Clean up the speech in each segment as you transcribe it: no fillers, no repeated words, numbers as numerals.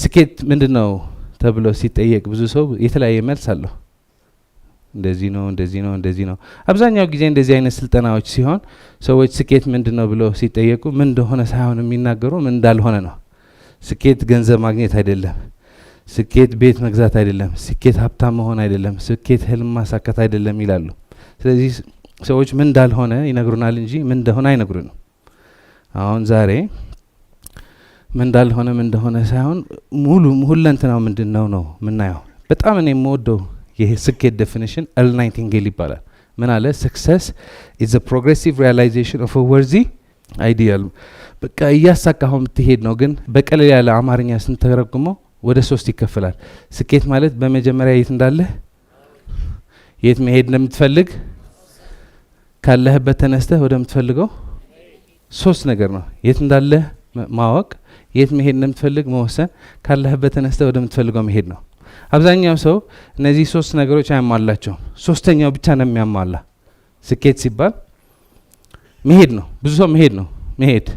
ስኬት ምንድነው ተብሎ ሲጠየቅ ብዙ ሰው የተለያየ መልስ አለው። እንደዚህ ነው እንደዚህ ነው እንደዚህ ነው። አብዛኛው ጊዜ እንደዚህ አይነት ስልጠናዎች ሲሆን ሰዎች ስኬት ምንድነው ብለው ሲጠየቁ ምን እንደሆነ ሳይሆን የሚናገሩ ምን እንዳልሆነ ነው። ስኬት ገንዘብ ማግኘት አይደለም። ስኬት ቤት መግዛት አይደለም። ስኬት ሀብታም መሆን አይደለም። ስኬት ህልም ማሳካት አይደለም ይላሉ። ስለዚህ ሰዎች ምን እንዳልሆነ ይነግሩናል እንጂ ምን እንደሆነ አይነግሩንም። አሁን ዛሬ ምን እንደሆነ ሳይሆን ሙሉ ሁለንተናው ምንድነው ነው ምናየው። በጣም እኔ የምወደው ይሄ ስኬት ዴፊኒሽን ኤል ናይቲንጌል ይባላል። ምን አለ? success is a progressive realization of a worthy ideal። በቃ እያሳካኸው የምትሄድ ነው። ግን በቀለል ያለ አማርኛ ስንተረጉመው ወደ 3 ይከፈላል። ስኬት ማለት በመጀመሪያ የት እንዳለህ፣ የት መሄድ እንደምትፈልግ፣ ካለህበት ተነስተህ ወደምትፈልገው 3 ነገር ነው። የት እንዳለህ ማወቅ፣ የት መሄድ እንደምትፈልግ መወሰን፣ ካለህበት ተነስተህ ወደምትፈልገው መሄድ ነው። አብዛኛው ሰው እነዚህ 3 ነገሮች አያሟላቸውም። ሶስተኛው ብቻ ነው የሚያሟላ። ስኬት ሲባል መሄድ ነው። ብዙ ሰው መሄድ ነው። መሄድ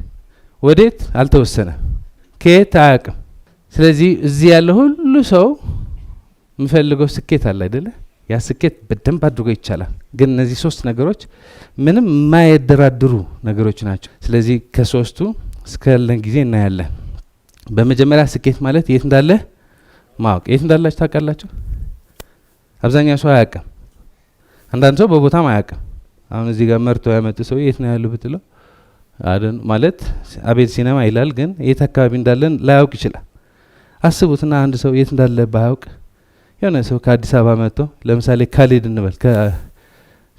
ወዴት አልተወሰነ፣ ከየት አያውቅም። ስለዚህ እዚህ ያለ ሁሉ ሰው የሚፈልገው ስኬት አለ አይደለ? ያ ስኬት በደንብ አድርጎ ይቻላል። ግን እነዚህ 3 ነገሮች ምንም የማይደራድሩ ነገሮች ናቸው። ስለዚህ ከ3ቱ እስካለን ጊዜ እናያለን። በመጀመሪያ ስኬት ማለት የት እንዳለ ማወቅ። የት እንዳላችሁ ታውቃላችሁ? አብዛኛው ሰው አያውቅም። አንዳንድ ሰው በቦታም አያውቅም። አሁን እዚህ ጋር መርቶ ያመጡ ሰው የት ነው ያለው ብትለው አደን ማለት አቤል ሲነማ ይላል፣ ግን የት አካባቢ እንዳለን ላያውቅ ይችላል። አስቡትና አንድ ሰው የት እንዳለ ባያውቅ፣ የሆነ ሰው ከአዲስ አበባ መጥቶ ለምሳሌ ካሊድ እንበል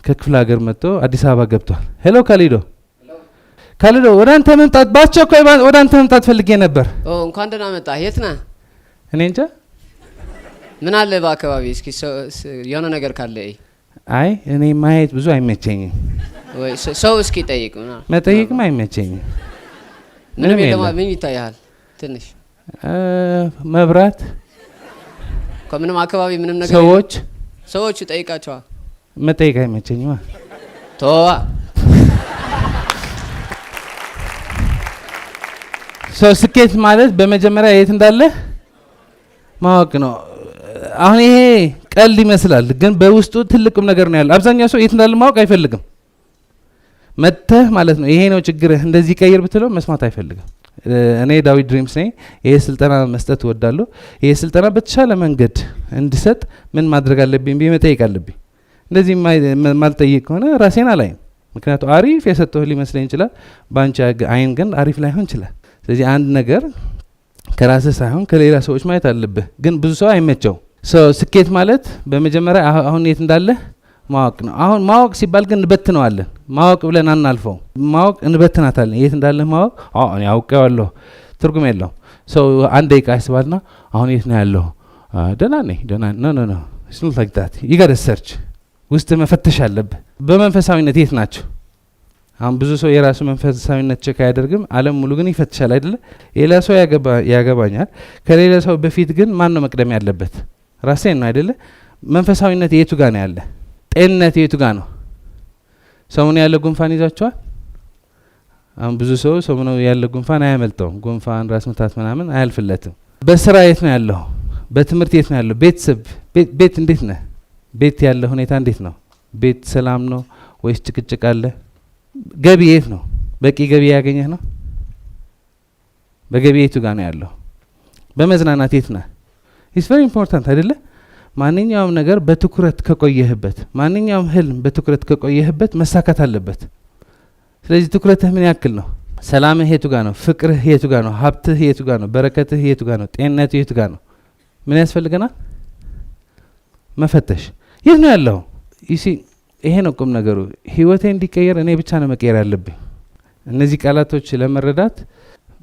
ከክፍለ ሀገር መጥቶ አዲስ አበባ ገብቷል። ሄሎ ካሊዶ፣ ካሊዶ ወደ አንተ መምጣት ባስቸኳይ ወደ አንተ መምጣት ፈልጌ ነበር። እንኳን ደህና መጣህ። የት ነህ? እኔ እንጃ። ምን አለ በአካባቢ? እስኪ የሆነ ነገር ካለ። አይ እኔ ማየት ብዙ አይመቸኝም። ወይ ሰው እስኪ ጠይቅ። መጠየቅም አይመቸኝም። ምንም የለም። ምን ይታያል? ትንሽ መብራት፣ ከምንም አካባቢ ምንም ነገር ሰዎች ጠይቃቸዋል። መጠየቅ አይመቸኝም። ተዋ። ስኬት ማለት በመጀመሪያ የት እንዳለ ማወቅ ነው። አሁን ይሄ ቀልድ ይመስላል፣ ግን በውስጡ ትልቅም ነገር ነው ያለው። አብዛኛው ሰው የት እንዳለ ማወቅ አይፈልግም። መተህ ማለት ነው ይሄ ነው ችግርህ እንደዚህ ቀይር ብትለው መስማት አይፈልግም። እኔ ዳዊት ድሪምስ ነኝ። ይሄ ስልጠና መስጠት እወዳለሁ። ይሄ ስልጠና በተሻለ መንገድ እንድሰጥ ምን ማድረግ አለብኝ ብዬ መጠየቅ አለብኝ። እንደዚህ ማልጠይቅ ከሆነ ራሴን አላይም። ምክንያቱም አሪፍ የሰጠሁህ ሊመስለኝ ይችላል፣ በአንቺ አይን ግን አሪፍ ላይሆን ይችላል። ስለዚህ አንድ ነገር ከራስህ ሳይሆን ከሌላ ሰዎች ማየት አለብህ። ግን ብዙ ሰው አይመቸው። ስኬት ማለት በመጀመሪያ አሁን የት እንዳለህ ማወቅ ነው። አሁን ማወቅ ሲባል ግን እንበትነዋለን። ማወቅ ብለን አናልፈው። ማወቅ እንበትናታለን። የት እንዳለህ ማወቅ እኔ አውቄዋለሁ ትርጉም የለውም። ሰው አንድ ደቂቃ ያስባልና አሁን የት ነው ያለው? ደህና ነኝ። ኖ ኢትስ ኖት ላይክ ዛት። ዩ ጋት ሰርች። ውስጥ መፈተሽ አለብህ። በመንፈሳዊነት የት ናቸው? አሁን ብዙ ሰው የራሱ መንፈሳዊነት ቼክ አያደርግም። ዓለም ሙሉ ግን ይፈትሻል አይደለ? ሌላ ሰው ያገባኛል። ከሌላ ሰው በፊት ግን ማን ነው መቅደም ያለበት? ራሴን ነው አይደለ? መንፈሳዊነት የቱ ጋር ነው ያለ? ጤንነት የቱ ጋር ነው? ሰሙን ያለ ጉንፋን ይዟቸዋል። አሁን ብዙ ሰው ሰሙን ያለ ጉንፋን አያመልጠውም። ጉንፋን፣ ራስ ምታት ምናምን አያልፍለትም። በስራ የት ነው ያለው? በትምህርት የት ነው ያለው? ቤተሰብ ቤት እንዴት ነህ? ቤት ያለ ሁኔታ እንዴት ነው? ቤት ሰላም ነው ወይስ ጭቅጭቅ አለ? ገቢ የት ነው? በቂ ገቢ ያገኘህ ነው? በገቢ የቱ ጋር ነው ያለው? በመዝናናት የት ነህ? ኢትስ ቬሪ ኢምፖርታንት አይደለ? ማንኛውም ነገር በትኩረት ከቆየህበት፣ ማንኛውም ህልም በትኩረት ከቆየህበት መሳካት አለበት። ስለዚህ ትኩረትህ ምን ያክል ነው? ሰላምህ የቱ ጋር ነው? ፍቅርህ የቱ ጋር ነው? ሀብትህ የቱ ጋር ነው? በረከትህ የቱ ጋር ነው? ጤንነትህ የቱ ጋር ነው? ምን ያስፈልገናል? መፈተሽ። የት ነው ያለው? ይሄ ነው ቁም ነገሩ። ህይወቴ እንዲቀየር እኔ ብቻ ነው መቀየር ያለብኝ። እነዚህ ቃላቶች ለመረዳት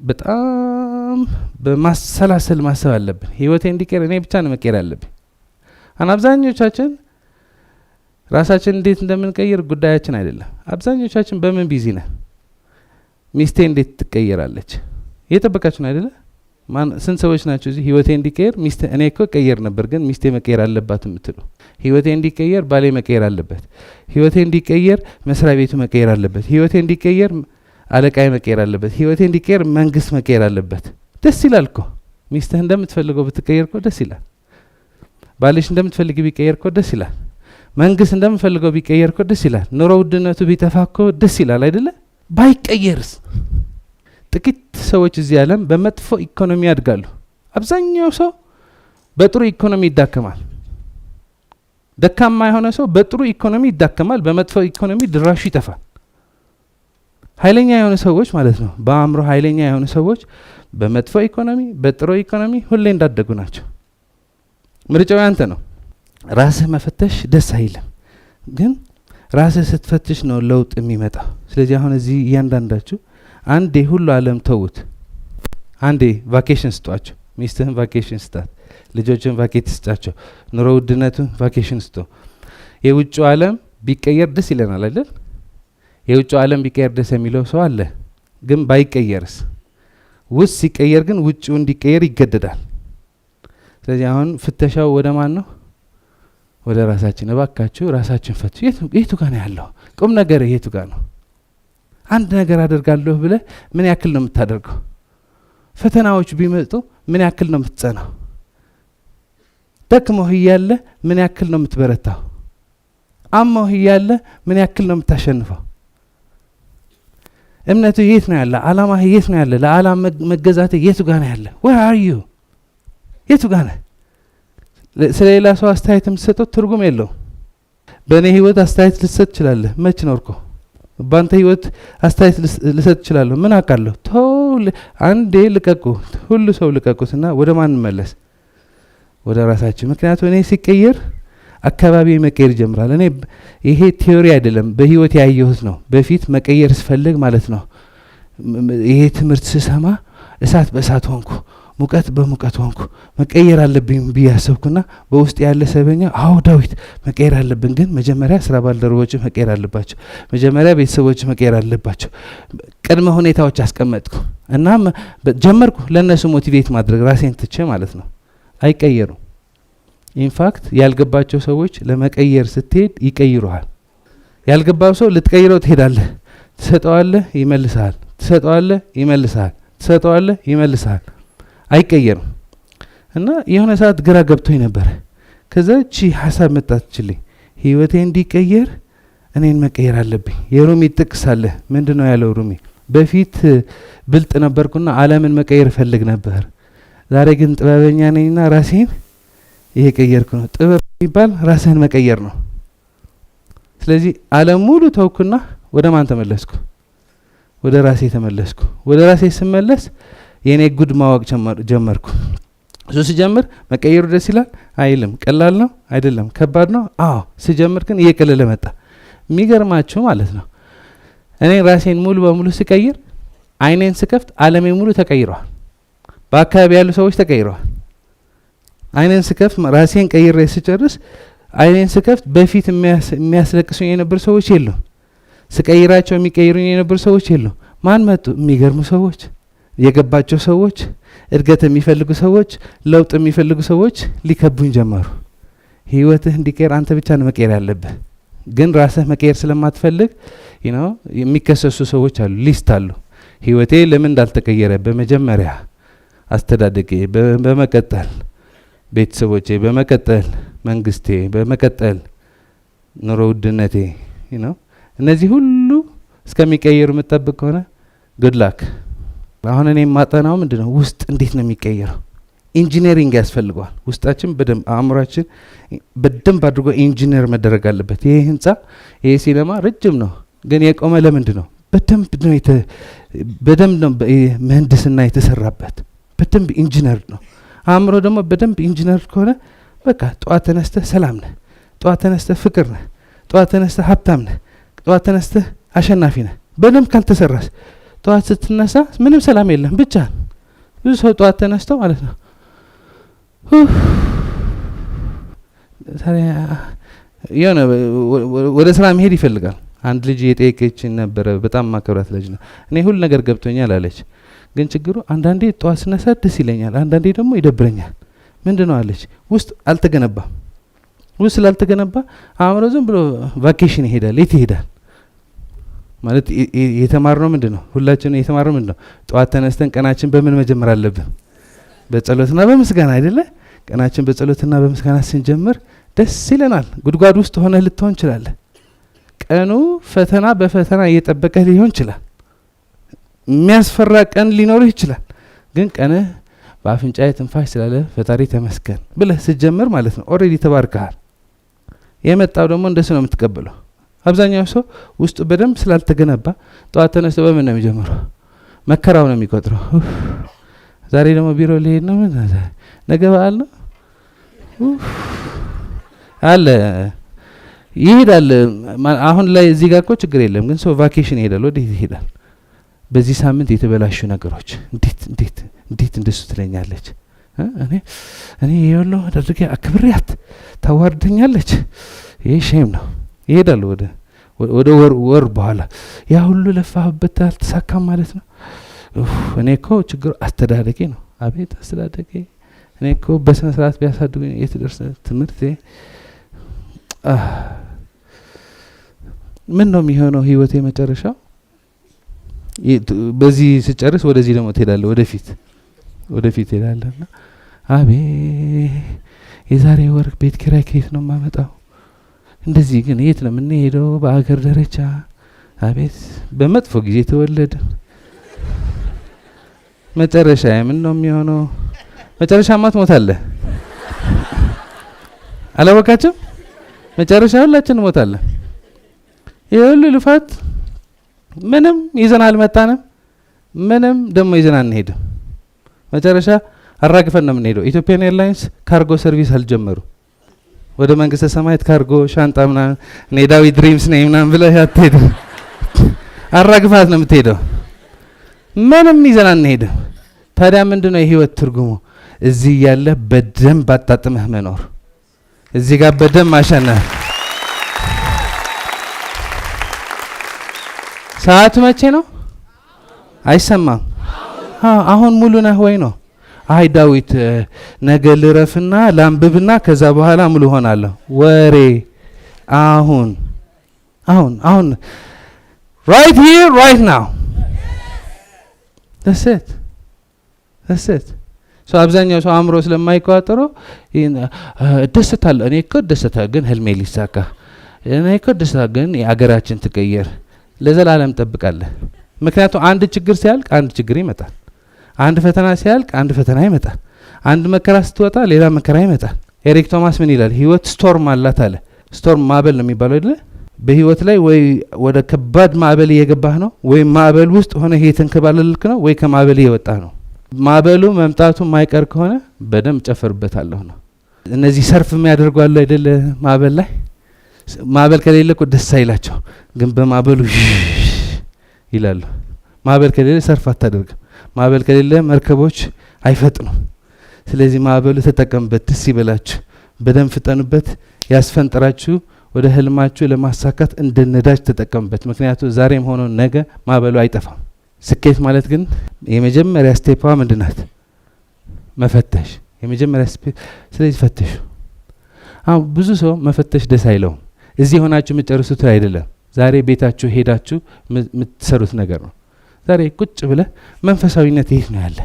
በጣም በማሰላሰል ማሰብ አለብን። ህይወቴ እንዲቀየር እኔ ብቻ ነው መቀየር ያለብኝ። አብዛኞቻችን ራሳችን እንዴት እንደምንቀይር ጉዳያችን አይደለም። አብዛኞቻችን በምን ቢዚ ነን? ሚስቴ እንዴት ትቀየራለች? እየጠበቃችሁ ነው አይደለ? ስንት ሰዎች ናቸው እዚህ ህይወቴ እንዲቀየር ሚስቴ እኔ እኮ ቀየር ነበር ግን ሚስቴ መቀየር አለባት የምትሉ? ህይወቴ እንዲቀየር ባሌ መቀየር አለበት። ህይወቴ እንዲቀየር መስሪያ ቤቱ መቀየር አለበት። ህይወቴ እንዲቀየር አለቃዬ መቀየር አለበት። ህይወቴ እንዲቀየር መንግስት መቀየር አለበት። ደስ ይላል እኮ ሚስትህ እንደምትፈልገው ብትቀየር እኮ ደስ ይላል። ባልሽ እንደምትፈልግ ቢቀየር እኮ ደስ ይላል። መንግስት እንደምፈልገው ቢቀየር እኮ ደስ ይላል። ኑሮ ውድነቱ ቢጠፋ እኮ ደስ ይላል አይደለ? ባይቀየርስ? ጥቂት ሰዎች እዚህ ዓለም በመጥፎ ኢኮኖሚ ያድጋሉ። አብዛኛው ሰው በጥሩ ኢኮኖሚ ይዳከማል። ደካማ የሆነ ሰው በጥሩ ኢኮኖሚ ይዳከማል፣ በመጥፎ ኢኮኖሚ ድራሹ ይጠፋል። ኃይለኛ የሆኑ ሰዎች ማለት ነው፣ በአእምሮ ኃይለኛ የሆኑ ሰዎች በመጥፎ ኢኮኖሚ በጥሩ ኢኮኖሚ ሁሌ እንዳደጉ ናቸው። ምርጫው ያንተ ነው። ራስህ መፈተሽ ደስ አይልም፣ ግን ራስህ ስትፈትሽ ነው ለውጥ የሚመጣው። ስለዚህ አሁን እዚህ እያንዳንዳችሁ አንዴ ሁሉ ዓለም ተውት፣ አንዴ ቫኬሽን ስጧቸው። ሚስትህን ቫኬሽን ስጣት፣ ልጆችን ቫኬት ስጣቸው፣ ኑሮ ውድነቱን ቫኬሽን ስጦ። የውጭው ዓለም ቢቀየር ደስ ይለናል አይደል? የውጭው ዓለም ቢቀየር ደስ የሚለው ሰው አለ። ግን ባይቀየርስ? ውስጥ ሲቀየር ግን ውጭው እንዲቀየር ይገደዳል። ስለዚህ አሁን ፍተሻው ወደ ማን ነው? ወደ ራሳችን። እባካችሁ ራሳችን ፈትሹ። የቱ ጋር ነው ያለው ቁም ነገር? የቱ ጋር ነው? አንድ ነገር አደርጋለሁ ብለህ ምን ያክል ነው የምታደርገው? ፈተናዎች ቢመጡ ምን ያክል ነው የምትጸናው? ደክሞህ እያለ ምን ያክል ነው የምትበረታው? አሞህ እያለ ምን ያክል ነው የምታሸንፈው? እምነቱ የት ነው ያለ? አላማህ የት ነው ያለ? ለዓላማ መገዛትህ የቱ ጋር ነው ያለ? where are you? የቱ ጋር ነህ? ስለ ሌላ ሰው አስተያየት የምትሰጠው ትርጉም የለው። በእኔ ህይወት አስተያየት ልሰጥ እችላለሁ። መች ኖርኩ? በአንተ ህይወት አስተያየት ልሰጥ እችላለሁ። ምን አውቃለሁ? ተው፣ አንዴ ልቀቁ፣ ሁሉ ሰው ልቀቁትና ወደ ማን መለስ? ወደ ራሳችን። ምክንያቱም እኔ ሲቀየር አካባቢ መቀየር ይጀምራል። እኔ ይሄ ቲዮሪ አይደለም፣ በህይወት ያየሁት ነው። በፊት መቀየር ስፈልግ ማለት ነው፣ ይሄ ትምህርት ስሰማ እሳት በእሳት ሆንኩ፣ ሙቀት በሙቀት ሆንኩ። መቀየር አለብኝ ብዬ አሰብኩና በውስጥ ያለ ሰበኛ አዎ ዳዊት መቀየር አለብን፣ ግን መጀመሪያ ስራ ባልደረቦች መቀየር አለባቸው፣ መጀመሪያ ቤተሰቦች መቀየር አለባቸው። ቅድመ ሁኔታዎች አስቀመጥኩ እና ጀመርኩ ለእነሱ ሞቲቬት ማድረግ ራሴን ትቼ ማለት ነው። አይቀየሩም። ኢንፋክት ያልገባቸው ሰዎች ለመቀየር ስትሄድ ይቀይሩሃል። ያልገባው ሰው ልትቀይረው ትሄዳለህ፣ ትሰጠዋለህ፣ ይመልስሃል፣ ትሰጠዋለህ፣ ይመልስሃል፣ ትሰጠዋለህ፣ ይመልስሃል። አይቀየርም። እና የሆነ ሰዓት ግራ ገብቶኝ ነበረ። ከዛ እቺ ሀሳብ መጣችልኝ፣ ህይወቴ እንዲቀየር እኔን መቀየር አለብኝ። የሩሚ ጥቅስ አለ። ምንድን ነው ያለው ሩሚ? በፊት ብልጥ ነበርኩና ዓለምን መቀየር እፈልግ ነበር፣ ዛሬ ግን ጥበበኛ ነኝና ራሴን እየቀየርኩ ነው። ጥበብ የሚባል ራስህን መቀየር ነው። ስለዚህ ዓለም ሙሉ ተውኩና ወደ ማን ተመለስኩ? ወደ ራሴ ተመለስኩ። ወደ ራሴ ስመለስ የኔ ጉድ ማወቅ ጀመርኩ። እሱ ስጀምር መቀየሩ ደስ ይላል አይልም? ቀላል ነው አይደለም? ከባድ ነው? አዎ። ስጀምር ግን እየቀለለ መጣ። የሚገርማችሁ ማለት ነው እኔ ራሴን ሙሉ በሙሉ ስቀይር፣ አይኔን ስከፍት ዓለሜ ሙሉ ተቀይረዋል። በአካባቢ ያሉ ሰዎች ተቀይረዋል። አይኔን ስከፍት ራሴን ቀይሬ ስጨርስ አይኔን ስከፍት በፊት የሚያስለቅሱኝ የነበሩ ሰዎች የሉም። ስቀይራቸው የሚቀይሩኝ የነበሩ ሰዎች የሉም። ማን መጡ? የሚገርሙ ሰዎች፣ የገባቸው ሰዎች፣ እድገት የሚፈልጉ ሰዎች፣ ለውጥ የሚፈልጉ ሰዎች ሊከቡኝ ጀመሩ። ህይወትህ እንዲቀየር አንተ ብቻ ነው መቀየር ያለብህ። ግን ራስህ መቀየር ስለማትፈልግ የሚከሰሱ ሰዎች አሉ፣ ሊስት አሉ። ህይወቴ ለምን እንዳልተቀየረ በመጀመሪያ አስተዳደጌ፣ በመቀጠል ቤተሰቦቼ፣ በመቀጠል መንግስቴ፣ በመቀጠል ኑሮ ውድነቴ፣ እነዚህ ሁሉ እስከሚቀየሩ የምጠብቅ ከሆነ ጉድ ላክ። አሁን እኔ የማጠናው ምንድን ነው? ውስጥ እንዴት ነው የሚቀየረው? ኢንጂነሪንግ ያስፈልገዋል። ውስጣችን በደንብ አእምሯችን በደንብ አድርጎ ኢንጂነር መደረግ አለበት። ይሄ ህንጻ፣ ይሄ ሲኔማ ረጅም ነው፣ ግን የቆመ ለምንድን ነው? በደንብ ነው ምህንድስና የተሰራበት፣ በደንብ ኢንጂነር ነው። አእምሮ ደግሞ በደንብ ኢንጂነር ከሆነ በቃ ጠዋት ተነስተህ ሰላም ነህ፣ ጠዋት ተነስተህ ፍቅር ነህ፣ ጠዋት ተነስተህ ሀብታም ነህ፣ ጠዋት ተነስተህ አሸናፊ ነህ። በደንብ ካልተሰራስ ጠዋት ስትነሳ ምንም ሰላም የለም ብቻ። ብዙ ሰው ጠዋት ተነስተው ማለት ነው የሆነ ወደ ስራ መሄድ ይፈልጋል። አንድ ልጅ የጠየቀችን ነበረ፣ በጣም ማከብራት ልጅ ነው። እኔ ሁሉ ነገር ገብቶኛል አለች። ግን ችግሩ አንዳንዴ ጠዋት ስነሳ ደስ ይለኛል፣ አንዳንዴ ደግሞ ይደብረኛል። ምንድን ነው አለች? ውስጥ አልተገነባም። ውስጥ ስላልተገነባ አእምሮ ዝም ብሎ ቫኬሽን ይሄዳል። የት ይሄዳል ማለት? የተማርነው ምንድን ነው? ሁላችንም የተማርነው ምንድን ነው? ጠዋት ተነስተን ቀናችን በምን መጀመር አለብን? በጸሎትና በምስጋና አይደለ? ቀናችን በጸሎትና በምስጋና ስንጀምር ደስ ይለናል። ጉድጓድ ውስጥ ሆነ ልትሆን ይችላል። ቀኑ ፈተና በፈተና እየጠበቀ ሊሆን ይችላል። የሚያስፈራ ቀን ሊኖርህ ይችላል። ግን ቀንህ በአፍንጫዬ ትንፋሽ ስላለ ፈጣሪ ተመስገን ብለህ ስትጀምር ማለት ነው ኦልሬዲ ተባርከሃል። የመጣው ደግሞ እንደሱ ነው የምትቀበለው። አብዛኛው ሰው ውስጡ በደንብ ስላልተገነባ ጠዋት ተነስቶ በምን ነው የሚጀምረው? መከራው ነው የሚቆጥረው። ዛሬ ደግሞ ቢሮ ሊሄድ ነው፣ ነገ በዓል ነው አለ ይሄዳል። አሁን ላይ እዚህ ጋር እኮ ችግር የለም፣ ግን ሰው ቫኬሽን ይሄዳል። ወዴት ይሄዳል? በዚህ ሳምንት የተበላሹ ነገሮች እንዴት እንደሱ ትለኛለች? እኔ የወለው አድርጌ አክብሬያት ታዋርደኛለች። ይሄ ሼም ነው። ይሄዳል ወደ ወር በኋላ ያ ሁሉ ለፋህበት አልተሳካም ማለት ነው። እኔ እኮ ችግሩ አስተዳደጌ ነው። አቤት አስተዳደጌ! እኔ እኮ በስነ ስርዓት ቢያሳድጉኝ የት ደርሰ ትምህርቴ ምን ነው የሚሆነው? ህይወቴ መጨረሻው በዚህ ስጨርስ ወደዚህ ደግሞ ትሄዳለህ፣ ወደፊት ትሄዳለህ። ና የዛሬ ወር ቤት ኪራይ ከየት ነው የማመጣው? እንደዚህ ግን የት ነው የምንሄደው? በአገር ደረጃ አቤት በመጥፎ ጊዜ ተወለደ። መጨረሻ ምን ነው የሚሆነው? መጨረሻማ ትሞታለህ። አላወቃችሁም? መጨረሻ ሁላችን እንሞታለን። ይሄ ሁሉ ልፋት ምንም ይዘን አልመጣንም፣ ምንም ደግሞ ይዘን አንሄድም። መጨረሻ አራግፈን ነው የምንሄደው። ኢትዮጵያን ኤርላይንስ ካርጎ ሰርቪስ አልጀመሩ። ወደ መንግስተ ሰማያት ካርጎ ሻንጣ ምናምን እኔ ዳዊት ድሪምስ ነኝ ምናምን ብለህ አትሄድም። አራግፋት ነው የምትሄደው። ምንም ይዘን አንሄድም። ታዲያ ምንድነው የህይወት ትርጉሙ? እዚህ ያለ በደንብ አጣጥመህ መኖር፣ እዚህ ጋር በደንብ ማሸነፍ። ሰዓቱ መቼ ነው? አይሰማም። አሁን ሙሉ ነህ ወይ ነው? አይ ዳዊት ነገ ልረፍና ላንብብና ከዛ በኋላ ሙሉ ሆናለሁ። ወሬ አሁን right here right now that's it so አብዛኛው ሰው አእምሮ ስለማይቆጣጠረው እደሰታለሁ። እኔ እኮ እደሰታለሁ ግን ህልሜ ሊሳካ፣ እኔ እኮ እደሰታለሁ ግን የአገራችን ትቀየር። ለዘላለም ጠብቃለህ። ምክንያቱም አንድ ችግር ሲያልቅ አንድ ችግር ይመጣል። አንድ ፈተና ሲያልቅ አንድ ፈተና ይመጣል። አንድ መከራ ስትወጣ ሌላ መከራ ይመጣል። ኤሪክ ቶማስ ምን ይላል? ህይወት ስቶርም አላት አለ። ስቶርም ማዕበል ነው የሚባለው አይደለ? በህይወት ላይ ወይ ወደ ከባድ ማዕበል እየገባህ ነው፣ ወይ ማዕበል ውስጥ ሆነ እየተንከባለልክ ነው፣ ወይ ከማዕበል እየወጣህ ነው። ማዕበሉ መምጣቱ የማይቀር ከሆነ በደንብ ጨፈርበታለሁ ነው። እነዚህ ሰርፍ የሚያደርጉ አሉ አይደለ? ማዕበል ላይ ማዕበል ከሌለ እኮ ደስ አይላቸው፣ ግን በማዕበሉ ይላሉ። ማዕበል ከሌለ ሰርፍ አታደርግም። ማዕበል ከሌለ መርከቦች አይፈጥኑም። ስለዚህ ማዕበሉ ተጠቀምበት፣ ደስ ይበላችሁ፣ በደንብ ፍጠኑበት፣ ያስፈንጥራችሁ፣ ወደ ህልማችሁ ለማሳካት እንደ ነዳጅ ተጠቀምበት። ምክንያቱም ዛሬም ሆኖ ነገ ማዕበሉ አይጠፋም። ስኬት ማለት ግን የመጀመሪያ ስቴፕ ምንድናት? መፈተሽ። የመጀመሪያ ስቴፕ። ስለዚህ ፈትሹ። አሁን ብዙ ሰው መፈተሽ ደስ አይለውም። እዚህ ሆናችሁ የምትጨርሱት አይደለም፣ ዛሬ ቤታችሁ ሄዳችሁ የምትሰሩት ነገር ነው። ዛሬ ቁጭ ብለህ መንፈሳዊነት የት ነው ያለ?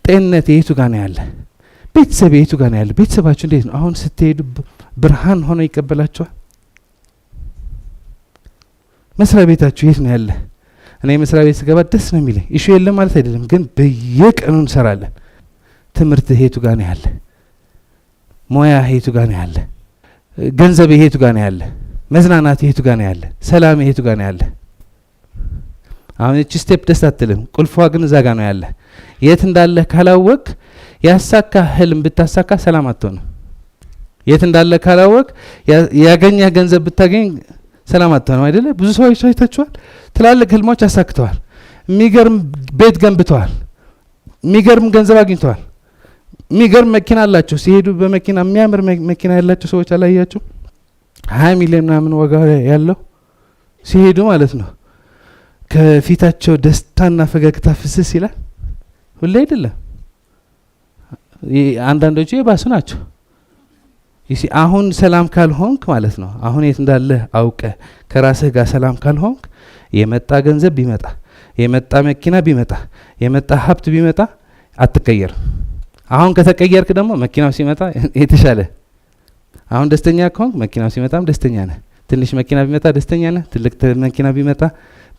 ጤንነት የቱ ጋር ነው ያለ? ቤተሰብ የቱ ጋር ነው ያለ? ቤተሰባችሁ እንዴት ነው? አሁን ስትሄዱ ብርሃን ሆኖ ይቀበላችኋል? መስሪያ ቤታችሁ የት ነው ያለ? እኔ መስሪያ ቤት ስገባ ደስ ነው የሚለኝ። ኢሹ የለም ማለት አይደለም፣ ግን በየቀኑ እንሰራለን። ትምህርት የቱ ጋር ነው ያለ? ሙያ የቱ ጋር ነው ያለ? ገንዘብ የቱ ጋር ነው ያለ? መዝናናት የቱ ጋር ነው ያለ? ሰላም የቱ ጋር ነው ያለ? አሁን እቺ ስቴፕ ደስ አትልም። ቁልፏ ግን እዛ ጋር ነው ያለ። የት እንዳለ ካላወቅ ያሳካ ህልም ብታሳካ ሰላም አትሆንም። የት እንዳለ ካላወቅ ያገኘህ ገንዘብ ብታገኝ ሰላም አትሆንም አይደለ? ብዙ ሰዎች አይታችኋል። ትላልቅ ህልሞች አሳክተዋል። የሚገርም ቤት ገንብተዋል። የሚገርም ገንዘብ አግኝተዋል። የሚገርም መኪና አላቸው። ሲሄዱ በመኪና የሚያምር መኪና ያላቸው ሰዎች አላያችሁ? 20 ሚሊዮን ምናምን ዋጋ ያለው ሲሄዱ ማለት ነው። ከፊታቸው ደስታና ፈገግታ ፍስስ ይላል። ሁሌ አይደለም፣ አንዳንዶቹ የባሱ ናቸው። አሁን ሰላም ካልሆንክ ማለት ነው፣ አሁን የት እንዳለህ አውቀ ከራስህ ጋር ሰላም ካልሆንክ የመጣ ገንዘብ ቢመጣ፣ የመጣ መኪና ቢመጣ፣ የመጣ ሀብት ቢመጣ አትቀየር። አሁን ከተቀየርክ ደግሞ መኪናው ሲመጣ የተሻለ አሁን ደስተኛ ከሆንክ መኪናው ሲመጣም ደስተኛ ነህ። ትንሽ መኪና ቢመጣ ደስተኛ ነህ። ትልቅ መኪና ቢመጣ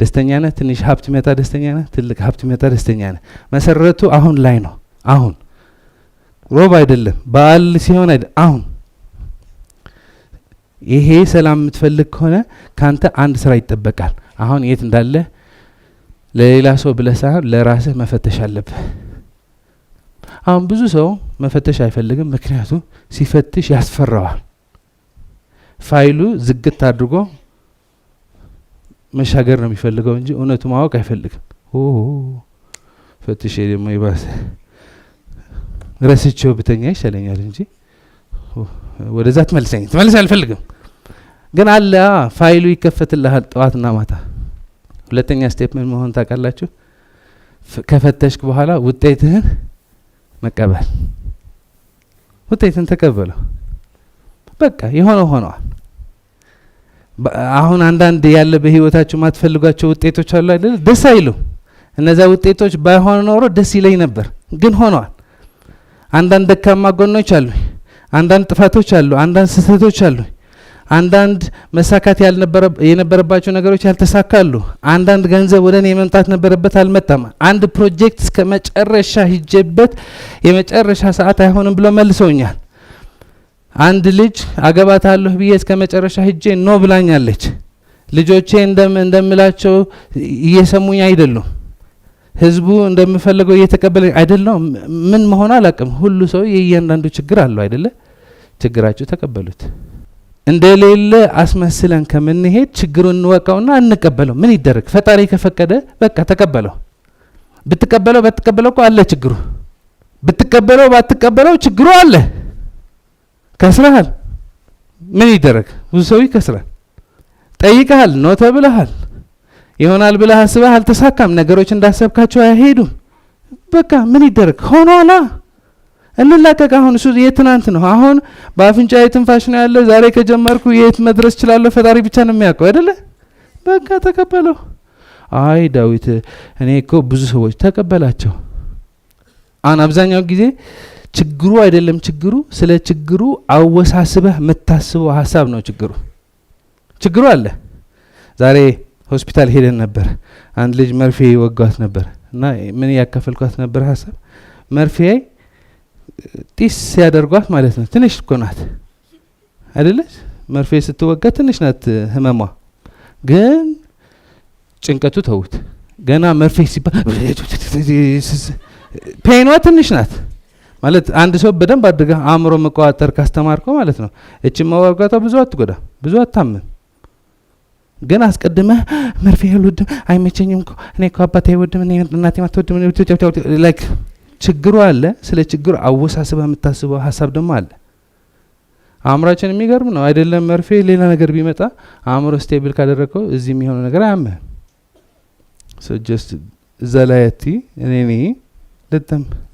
ደስተኛ ነህ። ትንሽ ሀብት ቢመጣ ደስተኛ ነህ። ትልቅ ሀብት ቢመጣ ደስተኛ ነህ። መሰረቱ አሁን ላይ ነው። አሁን ሮብ አይደለም፣ በዓል ሲሆን አይደለም፣ አሁን። ይሄ ሰላም የምትፈልግ ከሆነ ካንተ አንድ ስራ ይጠበቃል። አሁን የት እንዳለ ለሌላ ሰው ብለህ ሳይሆን ለራስህ መፈተሽ አለብህ። አሁን ብዙ ሰው መፈተሽ አይፈልግም፣ ምክንያቱም ሲፈትሽ ያስፈራዋል። ፋይሉ ዝግት አድርጎ መሻገር ነው የሚፈልገው እንጂ እውነቱ ማወቅ አይፈልግም። ፈትሼ ደግሞ ይባስ ረስቼው ብተኛ ይሻለኛል እንጂ ወደዛ ትመልሰኝ አልፈልግም። ግን አለ ፋይሉ ይከፈትልሃል ጠዋትና ማታ። ሁለተኛ ስቴፕ ምን መሆን ታውቃላችሁ? ከፈተሽክ በኋላ ውጤትህን መቀበል። ውጤትን ተቀበለው። በቃ የሆነው ሆነዋል። አሁን አንዳንድ ያለ በህይወታችሁ ማትፈልጓቸው ውጤቶች አሉ አይደል? ደስ አይሉ። እነዛ ውጤቶች ባይሆን ኖሮ ደስ ይለኝ ነበር፣ ግን ሆነዋል። አንዳንድ ደካማ ጎኖች አሉ፣ አንዳንድ ጥፋቶች አሉ፣ አንዳንድ ስህተቶች አሉ፣ አንዳንድ መሳካት የነበረባቸው ነገሮች ያልተሳካሉ፣ አንዳንድ ገንዘብ ወደ እኔ መምጣት ነበረበት አልመጣም፣ አንድ ፕሮጀክት እስከ መጨረሻ ሂጄበት የመጨረሻ ሰዓት አይሆንም ብሎ መልሰውኛል። አንድ ልጅ አገባታለሁ ብዬ እስከ መጨረሻ ሂጄ ኖ ብላኛለች። ልጆቼ እንደምላቸው እየሰሙኝ አይደሉም። ህዝቡ እንደምፈልገው እየተቀበለ አይደለም። ምን መሆን አላውቅም። ሁሉ ሰው የእያንዳንዱ ችግር አለው አይደለ? ችግራችሁ ተቀበሉት። እንደሌለ አስመስለን ከምንሄድ ችግሩን እንወቀውና እንቀበለው። ምን ይደረግ? ፈጣሪ ከፈቀደ በቃ ተቀበለው። ብትቀበለው ባትቀበለው እኮ አለ ችግሩ። ብትቀበለው ባትቀበለው ችግሩ አለ። ከስረሃል። ምን ይደረግ? ብዙ ሰው ይከስራል። ጠይቀሃል፣ ኖ ተብለሃል፣ ይሆናል ብለህ አስበህ አልተሳካም። ነገሮች እንዳሰብካቸው አይሄዱም። በቃ ምን ይደረግ? ሆኗላ። እንላቀቅ። አሁን እሱ የትናንት ነው። አሁን በአፍንጫ የትንፋሽ ነው ያለ። ዛሬ ከጀመርኩ የት መድረስ እችላለሁ? ፈጣሪ ብቻ ነው የሚያውቀው አይደለ? በቃ ተቀበለው። አይ ዳዊት፣ እኔ እኮ ብዙ ሰዎች ተቀበላቸው። አሁን አብዛኛው ጊዜ ችግሩ አይደለም ችግሩ፣ ስለ ችግሩ አወሳስበህ የምታስበው ሀሳብ ነው ችግሩ። ችግሩ አለ። ዛሬ ሆስፒታል ሄደን ነበር። አንድ ልጅ መርፌ ወጓት ነበር እና ምን ያካፈልኳት ነበር ሀሳብ። መርፌ ጢስ ሲያደርጓት ማለት ነው። ትንሽ እኮ ናት አይደለች? መርፌ ስትወጋ ትንሽ ናት ህመሟ፣ ግን ጭንቀቱ ተውት። ገና መርፌ ሲባል ፔኗ ትንሽ ናት ማለት። አንድ ሰው በደንብ አድርገህ አእምሮ መቆጣጠር ካስተማርከው ማለት ነው እቺ መዋጋቷ ብዙ አትጎዳ፣ ብዙ አታምም። ግን አስቀድመህ መርፌ አልወድም፣ አይመቸኝም እኮ እኔ እኮ አባቴ አይወድም፣ እኔ እናቴ አትወድም፣ ላይክ ችግሩ አለ። ስለ ችግሩ አወሳስበህ የምታስበው ሀሳብ ደግሞ አለ። አእምሯችን የሚገርም ነው አይደለም? መርፌ ሌላ ነገር ቢመጣ አእምሮ ስቴብል ካደረገው እዚህ የሚሆነው ነገር አያምህም። ሶ ጀስት እዛ ላይ አቲ እኔ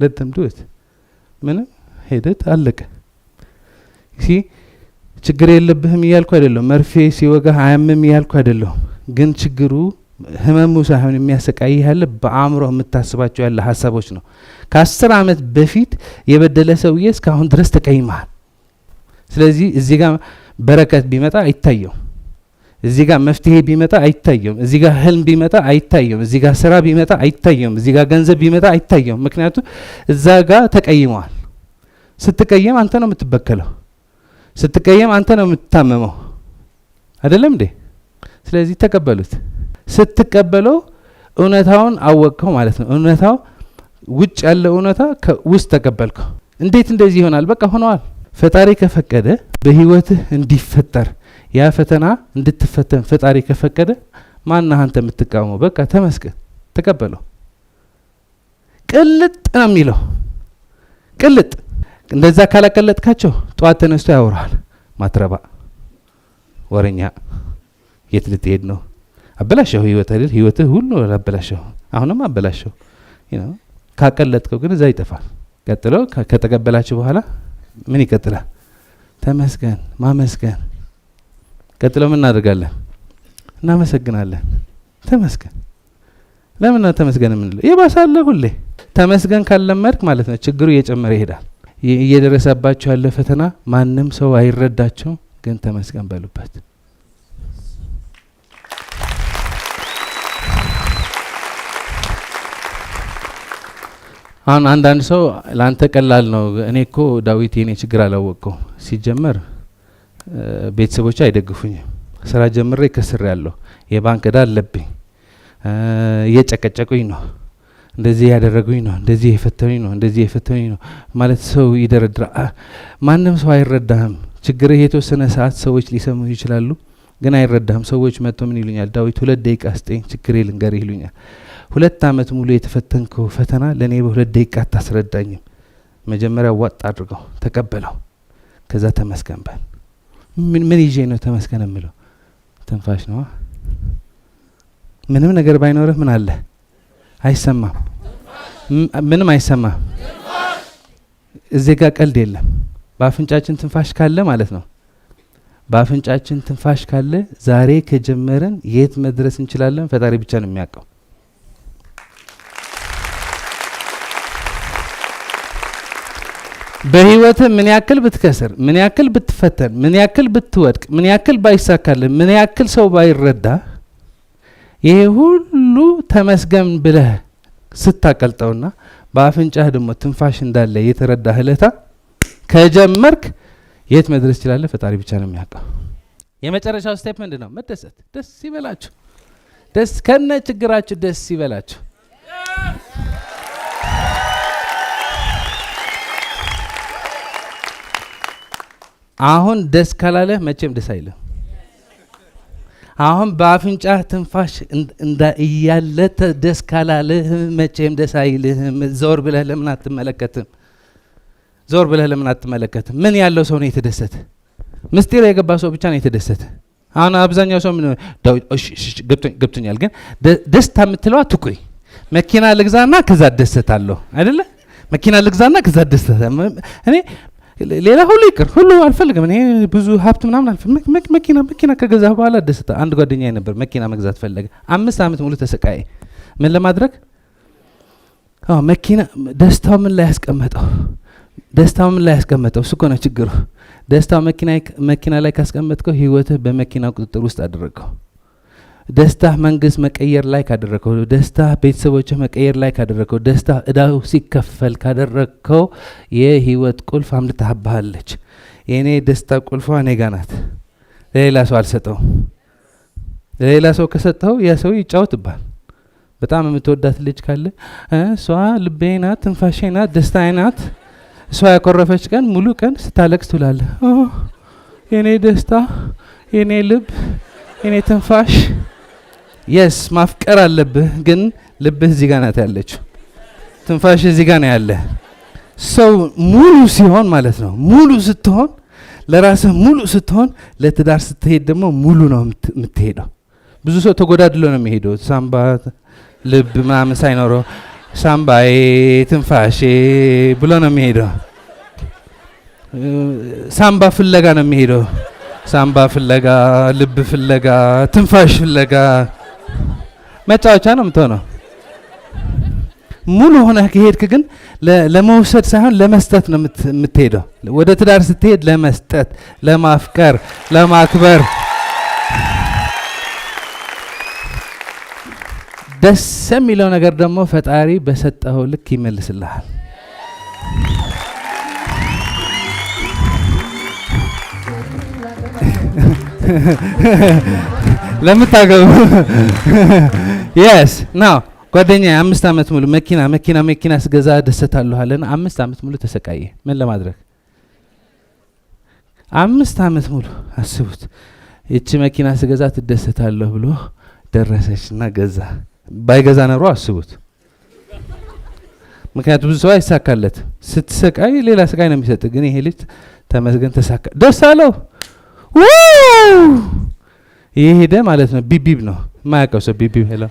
ለተም ዱት ምንም ሄደት አለቀ። ሲ ችግር የለብህም እያልኩ አይደለም። መርፌ ሲወጋህ አያምም እያልኩ አይደለም። ግን ችግሩ ህመሙ ሳይሆን የሚያሰቃይ ያለ በአእምሮ የምታስባቸው ያለ ሀሳቦች ነው። ከ10 ዓመት በፊት የበደለ ሰውዬ እስካሁን ድረስ ተቀይመሃል። ስለዚህ እዚህ ጋር በረከት ቢመጣ አይታየው፣ እዚህ ጋር መፍትሄ ቢመጣ አይታየውም፣ እዚህ ጋር ህልም ቢመጣ አይታየውም፣ እዚህ ጋር ስራ ቢመጣ አይታየውም፣ እዚህ ጋር ገንዘብ ቢመጣ አይታየውም። ምክንያቱም እዛ ጋር ተቀይመዋል። ስትቀየም አንተ ነው የምትበከለው። ስትቀየም አንተ ነው የምትታመመው። አይደለም እንዴ? ስለዚህ ተቀበሉት። ስትቀበለው እውነታውን አወቅከው ማለት ነው። እውነታው ውጭ ያለ እውነታ ከውስጥ ተቀበልከው። እንዴት እንደዚህ ይሆናል? በቃ ሆነዋል። ፈጣሪ ከፈቀደ በህይወትህ እንዲፈጠር ያ ፈተና እንድትፈተን ፈጣሪ ከፈቀደ ማነህ አንተ የምትቃወመው? በቃ ተመስገን፣ ተቀበለው። ቅልጥ ነው የሚለው። ቅልጥ እንደዛ ካላቀለጥካቸው ጠዋት ተነስቶ ያወራል። ማትረባ ወረኛ፣ የት ልትሄድ ነው? አበላሸው ህይወት አይደል? ህይወትህ ሁሉ አበላሸው። አሁንም አበላሸው። ካቀለጥከው ግን እዛ ይጠፋል። ቀጥለው ከተቀበላችሁ በኋላ ምን ይቀጥላል? ተመስገን፣ ማመስገን። ቀጥለው ምን እናደርጋለን? እናመሰግናለን። ተመስገን። ለምን ነው ተመስገን የምንለው? ይባሳል ሁሌ። ተመስገን ካለመድክ ማለት ነው ችግሩ እየጨመረ ይሄዳል። እየደረሰባቸው ያለ ፈተና ማንም ሰው አይረዳቸው፣ ግን ተመስገን በሉበት። አሁን አንዳንድ ሰው ላንተ ቀላል ነው፣ እኔ እኮ ዳዊት የኔ ችግር አላወቀው። ሲጀመር ቤተሰቦች አይደግፉኝም፣ ስራ ጀምሬ ከስር ያለው የባንክ ዕዳ አለብኝ፣ እየጨቀጨቁኝ ነው፣ እንደዚህ ያደረጉኝ ነው፣ እንደዚህ የፈተኑኝ ነው፣ እንደዚህ የፈተኑኝ ነው ማለት ሰው ይደረድራል። ማንም ሰው አይረዳህም። ችግርህ የተወሰነ ሰዓት ሰዎች ሊሰሙ ይችላሉ፣ ግን አይረዳህም። ሰዎች መጥቶ ምን ይሉኛል? ዳዊት 2 ደቂቃ ስጠኝ ችግሬ ልንገርህ ይሉኛል። 2 አመት ሙሉ የተፈተንከው ፈተና ለእኔ በ2 ደቂቃ አታስረዳኝም። መጀመሪያ ዋጥ አድርገው ተቀበለው፣ ከዛ ተመስገን በል። ምን ይዤ ነው ተመስገን የምለው? ትንፋሽ ነው። ምንም ነገር ባይኖርህ ምን አለ? አይሰማም፣ ምንም አይሰማም። እዚህ ጋር ቀልድ የለም። በአፍንጫችን ትንፋሽ ካለ ማለት ነው፣ በአፍንጫችን ትንፋሽ ካለ ዛሬ ከጀመረን የት መድረስ እንችላለን? ፈጣሪ ብቻ ነው የሚያውቀው። በህይወት ምን ያክል ብትከስር፣ ምን ያክል ብትፈተን፣ ምን ያክል ብትወድቅ፣ ምን ያክል ባይሳካልህ፣ ምን ያክል ሰው ባይረዳ፣ ይሄ ሁሉ ተመስገን ብለህ ስታቀልጠውና በአፍንጫህ ደግሞ ትንፋሽ እንዳለ የተረዳህ እለታ ከጀመርክ የት መድረስ ትችላለህ? ፈጣሪ ብቻ ነው የሚያውቀው። የመጨረሻው ስቴፕ ምንድን ነው? መደሰት። ደስ ይበላችሁ፣ ደስ ከነ ችግራችሁ ደስ ይበላችሁ። አሁን ደስ ካላለህ መቼም ደስ አይልም። አሁን በአፍንጫህ ትንፋሽ እያለ ደስ ካላለህ መቼም ደስ አይልህም። ዞር ብለህ ለምን አትመለከትም? ዞር ብለህ ለምን አትመለከትም? ምን ያለው ሰው ነው የተደሰተ? ምስጢር የገባ ሰው ብቻ ነው የተደሰተ። አሁን አብዛኛው ሰው ምን ገብቶኛል፣ ግን ደስታ የምትለዋ ትቆይ። መኪና ልግዛና ከዛ ደሰታለሁ አይደለ? መኪና ልግዛና ከዛ ደሰታለሁ። እኔ ሌላ ሁሉ ይቅር፣ ሁሉ አልፈልግም። እኔ ብዙ ሀብት ምናምን አልፈልግም። መኪና ከገዛ በኋላ ደስታ። አንድ ጓደኛዬ ነበር መኪና መግዛት ፈለገ። 5 አመት ሙሉ ተሰቃየ። ምን ለማድረግ? መኪና ደስታው ምን ላይ ያስቀመጠው? ደስታው ምን ላይ ያስቀመጠው? እሱ እኮ ነው ችግሩ። ደስታው መኪና ላይ ካስቀመጥከው ህይወትህ በመኪና ቁጥጥር ውስጥ አደረገው። ደስታ መንግስት መቀየር ላይ ካደረከው፣ ደስታ ቤተሰቦች መቀየር ላይ ካደረከው፣ ደስታ እዳው ሲከፈል ካደረከው የህይወት ቁልፍ አምልጣብሃለች። የኔ ደስታ ቁልፏ እኔ ጋ ናት። ለሌላ ሰው አልሰጠው። ለሌላ ሰው ከሰጠው ያ ሰው ይጫወትብሃል። በጣም የምትወዳት ልጅ ካለ እሷ ልቤ ናት፣ ትንፋሼ ናት፣ ደስታዬ ናት። እሷ ያኮረፈች ቀን ሙሉ ቀን ስታለቅስ ትውላለህ። የኔ ደስታ፣ የኔ ልብ፣ የኔ ትንፋሽ። የስ ማፍቀር አለብህ፣ ግን ልብህ እዚህ ጋር ናት ያለችው፣ ትንፋሽ እዚህ ጋር ነው ያለ። ሰው ሙሉ ሲሆን ማለት ነው፣ ሙሉ ስትሆን፣ ለራስህ ሙሉ ስትሆን፣ ለትዳር ስትሄድ ደግሞ ሙሉ ነው የምትሄደው። ብዙ ሰው ተጎዳድሎ ነው የሚሄደው፣ ሳምባ ልብ ምናምን ሳይኖረው ሳምባዬ ትንፋሼ ብሎ ነው የሚሄደው። ሳምባ ፍለጋ ነው የሚሄደው፣ ሳምባ ፍለጋ፣ ልብ ፍለጋ፣ ትንፋሽ ፍለጋ። መጫወቻ ነው የምትሆነው። ሙሉ ሆነህ ከሄድክ ግን ለመውሰድ ሳይሆን ለመስጠት ነው የምትሄደው። ወደ ትዳር ስትሄድ ለመስጠት፣ ለማፍቀር፣ ለማክበር። ደስ የሚለው ነገር ደግሞ ፈጣሪ በሰጠኸው ልክ ይመልስልሃል። ለምታገቡ የስ ናው ጓደኛዬ 5 አመት ሙሉ መኪና ስገዛ ደሰታለሁ አለን። 5 አመት ሙሉ ተሰቃየ። ምን ለማድረግ? 5 አመት ሙሉ አስቡት። እቺ መኪና ስገዛ ትደሰታለሁ ብሎ ደረሰችና ገዛ። ባይገዛ ኖሮ አስቡት። ምክንያቱም ብዙ ሰው አይሳካለት። ስትሰቃይ ሌላ ስቃይ ነው የሚሰጥ። ግን ይሄ ልጅ ተመስገን ተሳካ፣ ደስ አለው። ይሄ ሄደ ማለት ነው። ቢቢብ ነው የማያውቀው ሰው ቢቢብ ሄሎ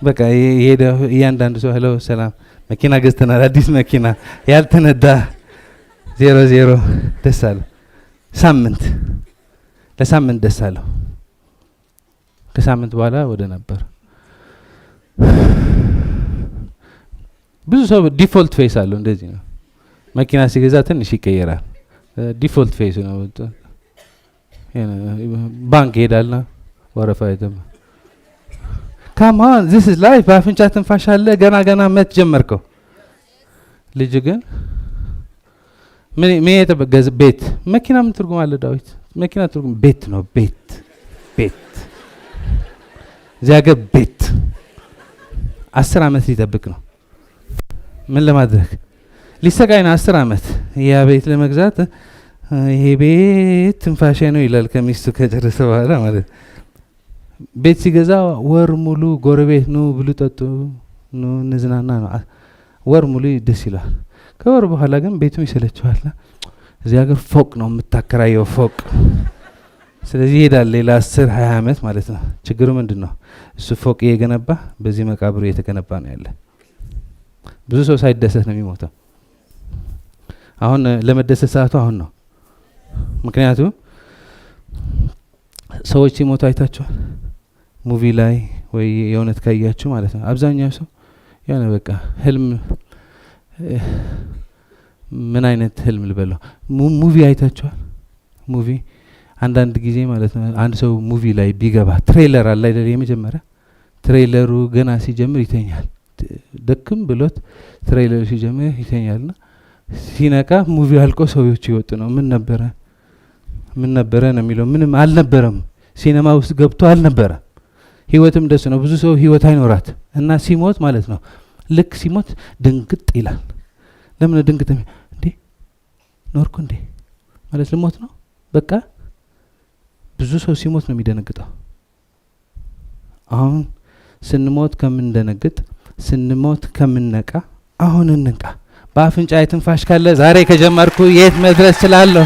በቃ ይሄደ። እያንዳንዱ ሰው ሄሎ ሰላም፣ መኪና ገዝተናል፣ አዲስ መኪና ያልተነዳ 00 ደስ አለው። ለሳምንት ደስ አለው። ከሳምንት በኋላ ወደ ነበር። ብዙ ሰው ዲፎልት ፌስ አለው። እንደዚህ ነው። መኪና ሲገዛ ትንሽ ይቀየራል። ዲፎልት ፌስ ነው። ባንክ ሄዳልና ወረፋ አይተም ካም ኦን ዚስ ኢዝ ላይፍ። በአፍንጫ ትንፋሽ አለ። ገና መት ጀመርከው። ልጅ ግን ምን የተበገዘ ቤት መኪና ምን ትርጉም አለ? ዳዊት መኪና ትርጉም ቤት ነው። ቤት እዚያ ሀገር ቤት 10 ዓመት ሊጠብቅ ነው። ምን ለማድረግ ሊሰቃይ ነው? 10 ዓመት ያ ቤት ለመግዛት ይሄ ቤት ትንፋሼ ነው ይላል ከሚስቱ ከጨረሰ በኋላ ማለት። ቤት ሲገዛ ወር ሙሉ ጎረቤት ኑ ብሉ ጠጡ ኑ እንዝናና ነው። ወር ሙሉ ደስ ይላል። ከወር በኋላ ግን ቤቱም ይሰለችዋል። እዚህ ሀገር ፎቅ ነው የምታከራየው ፎቅ። ስለዚህ ይሄዳል ሌላ 10-20 ዓመት ማለት ነው። ችግሩ ምንድን ነው? እሱ ፎቅ እየገነባ በዚህ መቃብሩ እየተገነባ ነው ያለ። ብዙ ሰው ሳይደሰት ነው የሚሞተው። አሁን ለመደሰት ሰዓቱ አሁን ነው። ምክንያቱም ሰዎች ሲሞቱ አይታችኋል? ሙቪ ላይ ወይ የእውነት ካያችሁ ማለት ነው። አብዛኛው ሰው ያነ በቃ ህልም ምን አይነት ህልም ልበለው? ሙቪ አይታችኋል? ሙቪ አንዳንድ ጊዜ ማለት ነው አንድ ሰው ሙቪ ላይ ቢገባ ትሬለር አለ አይደል? የመጀመሪያ ትሬለሩ ገና ሲጀምር ይተኛል። ደክም ብሎት ትሬለሩ ሲጀምር ይተኛልና ሲነቃ ሙቪ አልቆ ሰዎች ይወጡ ነው። ምን ነበረ ነው የሚለው። ምንም አልነበረም። ሲኔማ ውስጥ ገብቶ አልነበረም። ህይወትም ደስ ነው። ብዙ ሰው ህይወት አይኖራት እና ሲሞት ማለት ነው ልክ ሲሞት ድንግጥ ይላል። ለምን ድንግጥ? እንዴ ኖርኩ እንዴ ማለት ልሞት ነው በቃ። ብዙ ሰው ሲሞት ነው የሚደነግጠው። አሁን ስንሞት ከምንደነግጥ፣ ስንሞት ከምንነቃ አሁን እንንቃ። በአፍንጫ የትንፋሽ ካለ ዛሬ ከጀመርኩ የት መድረስ እችላለሁ?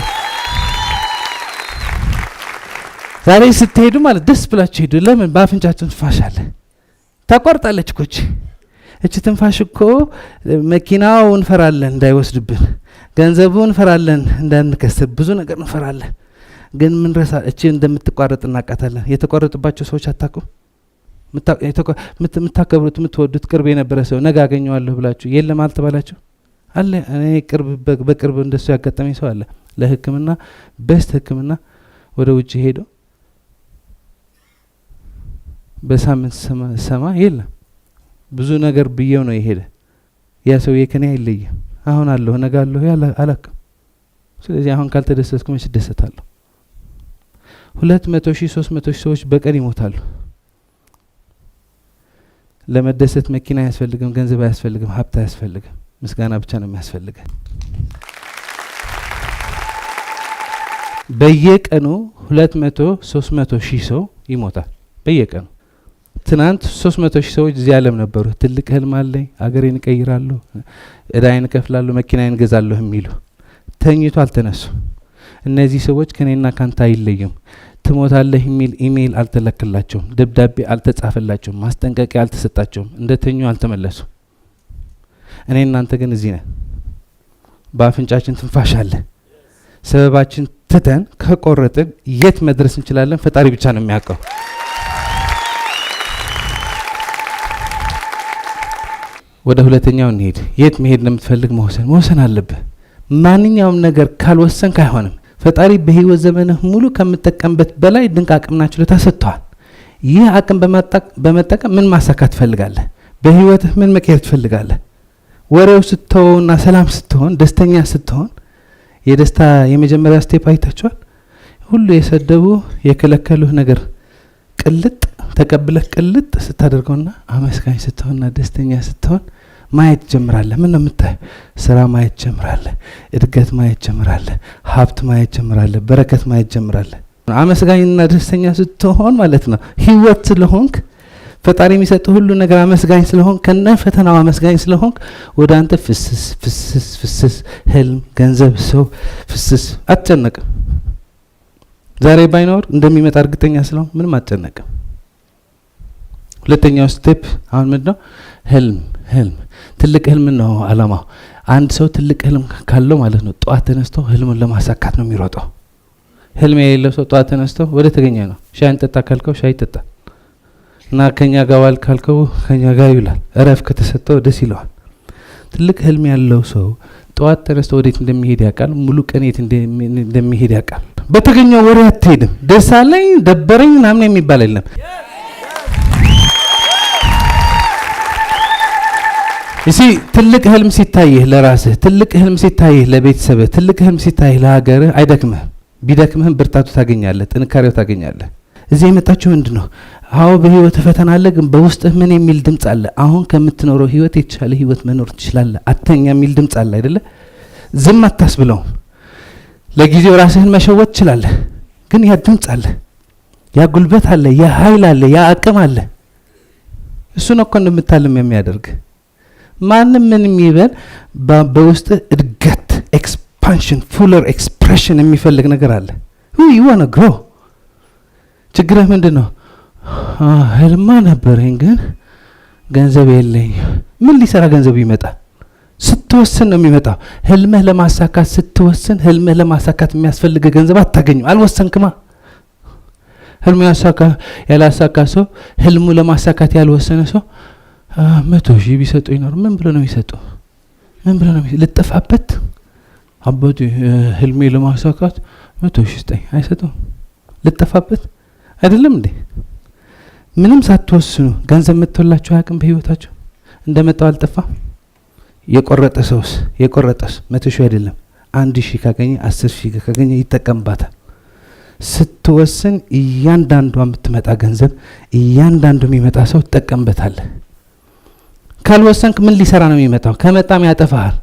ዛሬ ስትሄዱ ማለት ደስ ብላችሁ ሄዱ። ለምን? በአፍንጫችሁ ትንፋሽ አለ። ታቋርጣለች እኮ እቺ ትንፋሽ እኮ። መኪናው እንፈራለን እንዳይወስድብን፣ ገንዘቡ እንፈራለን እንዳንከስብ፣ ብዙ ነገር እንፈራለን። ግን ምን ረሳ እቺ እንደምትቋረጥ እናቃታለን። የተቋረጡባቸው ሰዎች አታውቁም? የምታከብሩት የምትወዱት ቅርብ የነበረ ሰው ነገ አገኘዋለሁ ብላችሁ የለም አልተባላችሁ አለ። እኔ በቅርብ እንደሱ ያጋጠመኝ ሰው አለ። ለሕክምና በስት ሕክምና ወደ ውጭ ሄዶ በሳምንት ሰማ የለም ብዙ ነገር ብየው ነው የሄደ። ያ ሰውዬ ከኔ አይለይም። አሁን አለሁ ነገ አለሁ አላውቅም። ስለዚህ አሁን ካልተደሰትኩ መች እደሰታለሁ? 200,000 300,000 ሰዎች በቀን ይሞታሉ። ለመደሰት መኪና አያስፈልግም፣ ገንዘብ አያስፈልግም፣ ሀብት አያስፈልግም። ምስጋና ብቻ ነው የሚያስፈልገን። በየቀኑ 200-300,000 ሰው ይሞታል በየቀኑ። ትናንት 300,000 ሰዎች እዚህ ዓለም ነበሩ። ትልቅ ህልም አለኝ፣ አገሬን እቀይራለሁ፣ እዳይን እከፍላለሁ፣ መኪናዬን እገዛለሁ የሚሉ ተኝቶ አልተነሱ። እነዚህ ሰዎች ከኔና ካንተ አይለዩም። ትሞታለህ የሚል ኢሜይል አልተለክላቸውም፣ ደብዳቤ አልተጻፈላቸውም፣ ማስጠንቀቂያ አልተሰጣቸውም፣ እንደተኙ አልተመለሱ። እኔ እናንተ ግን እዚህ ነን። በአፍንጫችን ትንፋሽ አለ። ሰበባችን ትተን ከቆረጥን የት መድረስ እንችላለን? ፈጣሪ ብቻ ነው የሚያውቀው። ወደ ሁለተኛው እንሄድ። የት መሄድ እንደምትፈልግ መወሰን አለብህ። ማንኛውም ነገር ካልወሰንክ አይሆንም። ፈጣሪ በህይወት ዘመንህ ሙሉ ከምትጠቀምበት በላይ ድንቅ አቅምና ችሎታ ሰጥተዋል። ይህ አቅም በመጠቀም ምን ማሳካት ትፈልጋለህ? በህይወትህ ምን መቀየር ትፈልጋለህ? ወሬው ስትሆንና ሰላም ስትሆን፣ ደስተኛ ስትሆን የደስታ የመጀመሪያ ስቴፕ አይታችኋል? ሁሉ የሰደቡ የከለከሉህ ነገር ቅልጥ ተቀብለህ ቅልጥ ስታደርገውና አመስጋኝ ስትሆንና ደስተኛ ስትሆን ማየት ጀምራለህ። ምን ነው የምታየው? ስራ ማየት ጀምራለህ፣ እድገት ማየት ጀምራለህ፣ ሀብት ማየት ጀምራለህ፣ በረከት ማየት ጀምራለህ። አመስጋኝና ደስተኛ ስትሆን ማለት ነው ህይወት ስለሆንክ ፈጣሪ የሚሰጥ ሁሉ ነገር አመስጋኝ ስለሆንክ ከነ ፈተናው አመስጋኝ ስለሆንክ ወደ አንተ ፍስስ ህልም፣ ገንዘብ፣ ሰው ፍስስ አትጨነቅም። ዛሬ ባይኖር እንደሚመጣ እርግጠኛ ስለሆንክ ምንም አትጨነቅም። ሁለተኛው ስቴፕ አሁን ምንድነው? ህልም ትልቅ ህልም ነው አላማው። አንድ ሰው ትልቅ ህልም ካለው ማለት ነው ጠዋት ተነስቶ ህልሙን ለማሳካት ነው የሚሮጠው። ህልም የሌለው ሰው ጠዋት ተነስቶ ወደ ተገኘ ነው። ሻይ እንጠጣ ካልከው ሻይ ይጠጣል። እና ከኛ ጋር ዋል ካልከው ከኛ ጋር ይውላል። እረፍ ከተሰጠው ደስ ይለዋል። ትልቅ ህልም ያለው ሰው ጠዋት ተነስቶ ወዴት እንደሚሄድ ያውቃል። ሙሉ ቀን የት እንደሚሄድ ያውቃል። በተገኘው ወሬ አትሄድም። ደስ አለኝ ደበረኝ ምናምን የሚባል የለም። እሺ ትልቅ ህልም ሲታይህ ለራስህ፣ ትልቅ ህልም ሲታይህ ለቤተሰብህ፣ ትልቅ ህልም ሲታይህ ለሀገርህ አይደክምህም። ቢደክምህም ብርታቱ ታገኛለህ፣ ጥንካሬው ታገኛለህ። እዚህ የመጣችሁ ምንድን ነው? አዎ በህይወት ፈተና አለ፣ ግን በውስጥህ ምን የሚል ድምጽ አለ? አሁን ከምትኖረው ህይወት የተሻለ ህይወት መኖር ትችላለህ፣ አተኛ የሚል ድምጽ አለ አይደለ? ዝም አታስብለውም። ለጊዜው ራስህን መሸወት ትችላለህ፣ ግን ያ ድምጽ አለ፣ ያ ጉልበት አለ፣ ያ ኃይል አለ፣ ያ አቅም አለ። እሱ ነው እኮ እንደምታልም የሚያደርግ። ማንም ምንም ይበል፣ በውስጥህ እድገት፣ ኤክስፓንሽን፣ ፉለር ኤክስፕሬሽን የሚፈልግ ነገር አለ። ዩ ዋና ግሮ። ችግርህ ምንድን ነው? ህልማ ነበረኝ ግን ገንዘብ የለኝ። ምን ሊሰራ ገንዘቡ ይመጣል? ስትወስን ነው የሚመጣው። ህልምህ ለማሳካት ስትወስን፣ ህልምህ ለማሳካት የሚያስፈልግ ገንዘብ አታገኙም። አልወሰንክማ። ህልሙ ያላሳካ ሰው፣ ህልሙ ለማሳካት ያልወሰነ ሰው 100,000 ቢሰጡ ይኖር ምን ብሎ ነው የሚሰጡ? ምን ብሎ ነው ልጠፋበት? አባቴ ህልሜ ለማሳካት 100,000 ስጠኝ አይሰጡም። ልጠፋበት አይደለም እንዴ? ምንም ሳትወስኑ ገንዘብ መጥቶላችሁ አያውቅም በህይወታችሁ? እንደመጣው አልጠፋ። የቆረጠ ሰውስ 100,000 አይደለም 1,000 ካገኘ 10,000 ካገኘ ይጠቀምባታል። ስትወስን እያንዳንዷ የምትመጣ ገንዘብ፣ እያንዳንዱ የሚመጣ ሰው ትጠቀምበታለህ። ካልወሰንክ ምን ሊሰራ ነው የሚመጣው? ከመጣም ያጠፋሃል።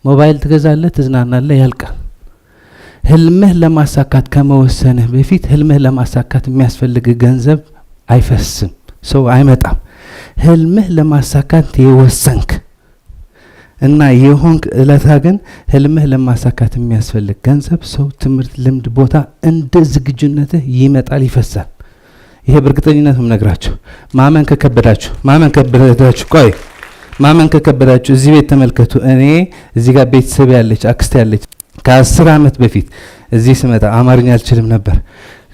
ሞባይል ትገዛለህ፣ ትዝናናለህ፣ ያልቃል። ህልምህ ለማሳካት ከመወሰንህ በፊት ህልምህ ለማሳካት የሚያስፈልግ ገንዘብ አይፈስም፣ ሰው አይመጣም። ህልምህ ለማሳካት የወሰንክ እና የሆንክ እለታ ግን ህልምህ ለማሳካት የሚያስፈልግ ገንዘብ፣ ሰው፣ ትምህርት፣ ልምድ፣ ቦታ እንደ ዝግጁነትህ ይመጣል፣ ይፈሳል። ይሄ በእርግጠኝነት ነው የምነግራችሁ። ማመን ከከበዳችሁ ቆይ ማመን ከከበዳችሁ እዚህ ቤት ተመልከቱ። እኔ እዚህ ጋር ቤተሰብ ያለች አክስት ያለች ከ10 ዓመት በፊት እዚህ ስመጣ አማርኛ አልችልም ነበር።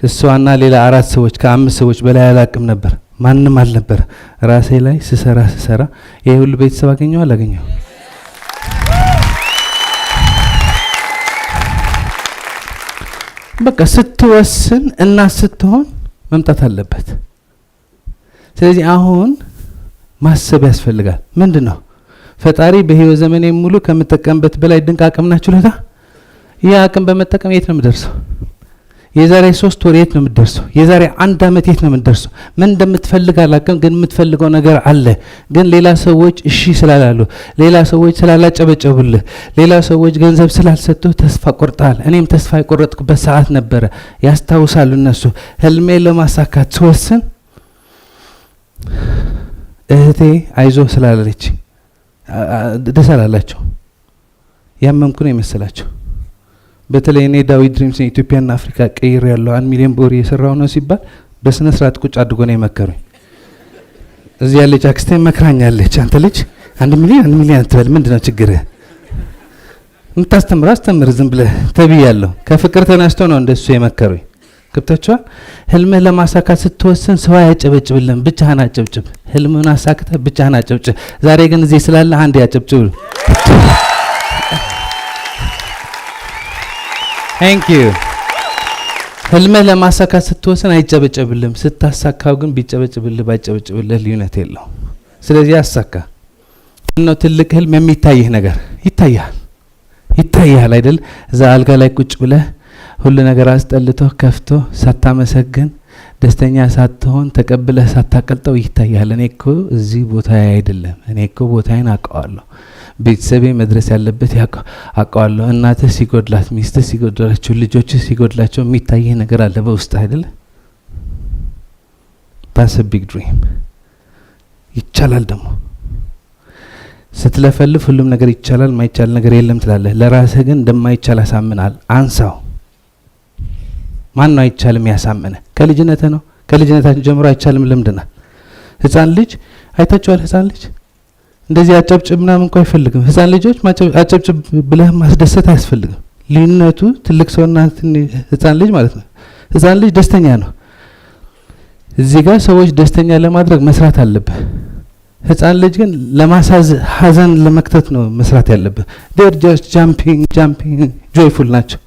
እሷና ሌላ 4 ሰዎች ከ5 ሰዎች በላይ አላቅም ነበር። ማንም አልነበረ። ራሴ ላይ ስሰራ ይሄ ሁሉ ቤተሰብ አገኘው። በቃ ስትወስን እና ስትሆን መምጣት አለበት። ስለዚህ አሁን ማሰብ ያስፈልጋል። ምንድነው ፈጣሪ በህይወት ዘመኔ ሙሉ ከምጠቀምበት በላይ ድንቅ አቅምና ችሎታ፣ ያ አቅም በመጠቀም የት ነው የምደርሰው? የዛሬ 3 ወር የት ነው የምደርሰው? የዛሬ 1 ዓመት የት ነው የምደርሰው? ምን እንደምትፈልግ አላውቅም፣ ግን የምትፈልገው ነገር አለ። ግን ሌላ ሰዎች እሺ ስላላሉ፣ ሌላ ሰዎች ስላላጨበጨቡልህ፣ ሌላ ሰዎች ገንዘብ ስላልሰጡህ ተስፋ ቆርጠሃል። እኔም ተስፋ የቆረጥኩበት ሰዓት ነበረ። ያስታውሳሉ እነሱ። ህልሜ ለማሳካት ስወስን እህቴ አይዞ ስላለች ደስ አላላቸው። ያመንኩ ነው የመሰላቸው። በተለይ እኔ ዳዊት ድሪምስ ኢትዮጵያና አፍሪካ ቀይር ያለው 1 ሚሊዮን ብር እየሰራው ነው ሲባል በስነ ስርዓት ቁጭ አድርጎ ነው የመከሩኝ። እዚህ ያለች አክስቴ መክራኛለች። አንተ ልጅ 1 ሚሊዮን ትበል፣ ምንድነው ችግርህ? አስተምር ዝም ብለህ ተብያለሁ። ከፍቅር ተነስቶ ነው እንደሱ የመከሩኝ። ገብታችኋል? ህልምህ ለማሳካት ስትወስን ሰው አያጨበጭብልህም፣ ብቻህን አጨብጭብ። ህልምህን አሳክተህ ብቻህን አጨብጭብ። ዛሬ ግን እዚህ ስላለ አንድ ያጨብጭብ። ታንክ ዩ። ህልምህ ለማሳካት ስትወስን አይጨበጨብልህም፣ ስታሳካው ግን ቢጨበጭብልህ ባይጨበጭብልህ ልዩነት የለው። ስለዚህ አሳካ ነው። ትልቅ ህልም የሚታይህ ነገር ይታያል አይደል? እዛ አልጋ ላይ ቁጭ ብለህ ሁሉ ነገር አስጠልቶ ከፍቶ ሳታመሰግን ደስተኛ ሳትሆን ተቀብለህ ሳታቀልጠው ይታያል። እኔ እኮ እዚህ ቦታ አይደለም፣ እኔ እኮ ቦታዬን አውቀዋለሁ፣ ቤተሰቤ መድረስ ያለበት አውቀዋለሁ። እናትህ ሲጎድላት፣ ሚስትህ ሲጎድላቸው፣ ልጆችህ ሲጎድላቸው የሚታይህ ነገር አለ በውስጥ አይደለ? that's a big dream። ይቻላል ደግሞ ስትለፈልፍ ሁሉም ነገር ይቻላል፣ ማይቻል ነገር የለም ትላለህ። ለራስህ ግን እንደማይቻል አሳምናል። አንሳው። ማን ነው አይቻልም ያሳመነ? ከልጅነትህ ነው። ከልጅነታችን ጀምሮ አይቻልም ልምድናል። ህፃን ልጅ አይታችኋል? ህፃን ልጅ እንደዚህ አጨብጭብ ምናምን እንኳን አይፈልግም። ህፃን ልጆች አጨብጭብ ብለህ ማስደሰት አያስፈልግም። ልዩነቱ ትልቅ ሰውና ህፃን ልጅ ማለት ነው። ህፃን ልጅ ደስተኛ ነው። እዚህ ጋር ሰዎች ደስተኛ ለማድረግ መስራት አለብህ። ህፃን ልጅ ግን ሀዘን ለመክተት ነው መስራት ያለብህ። ዴር ጀስት ጃምፒንግ ጆይፉል ናቸው።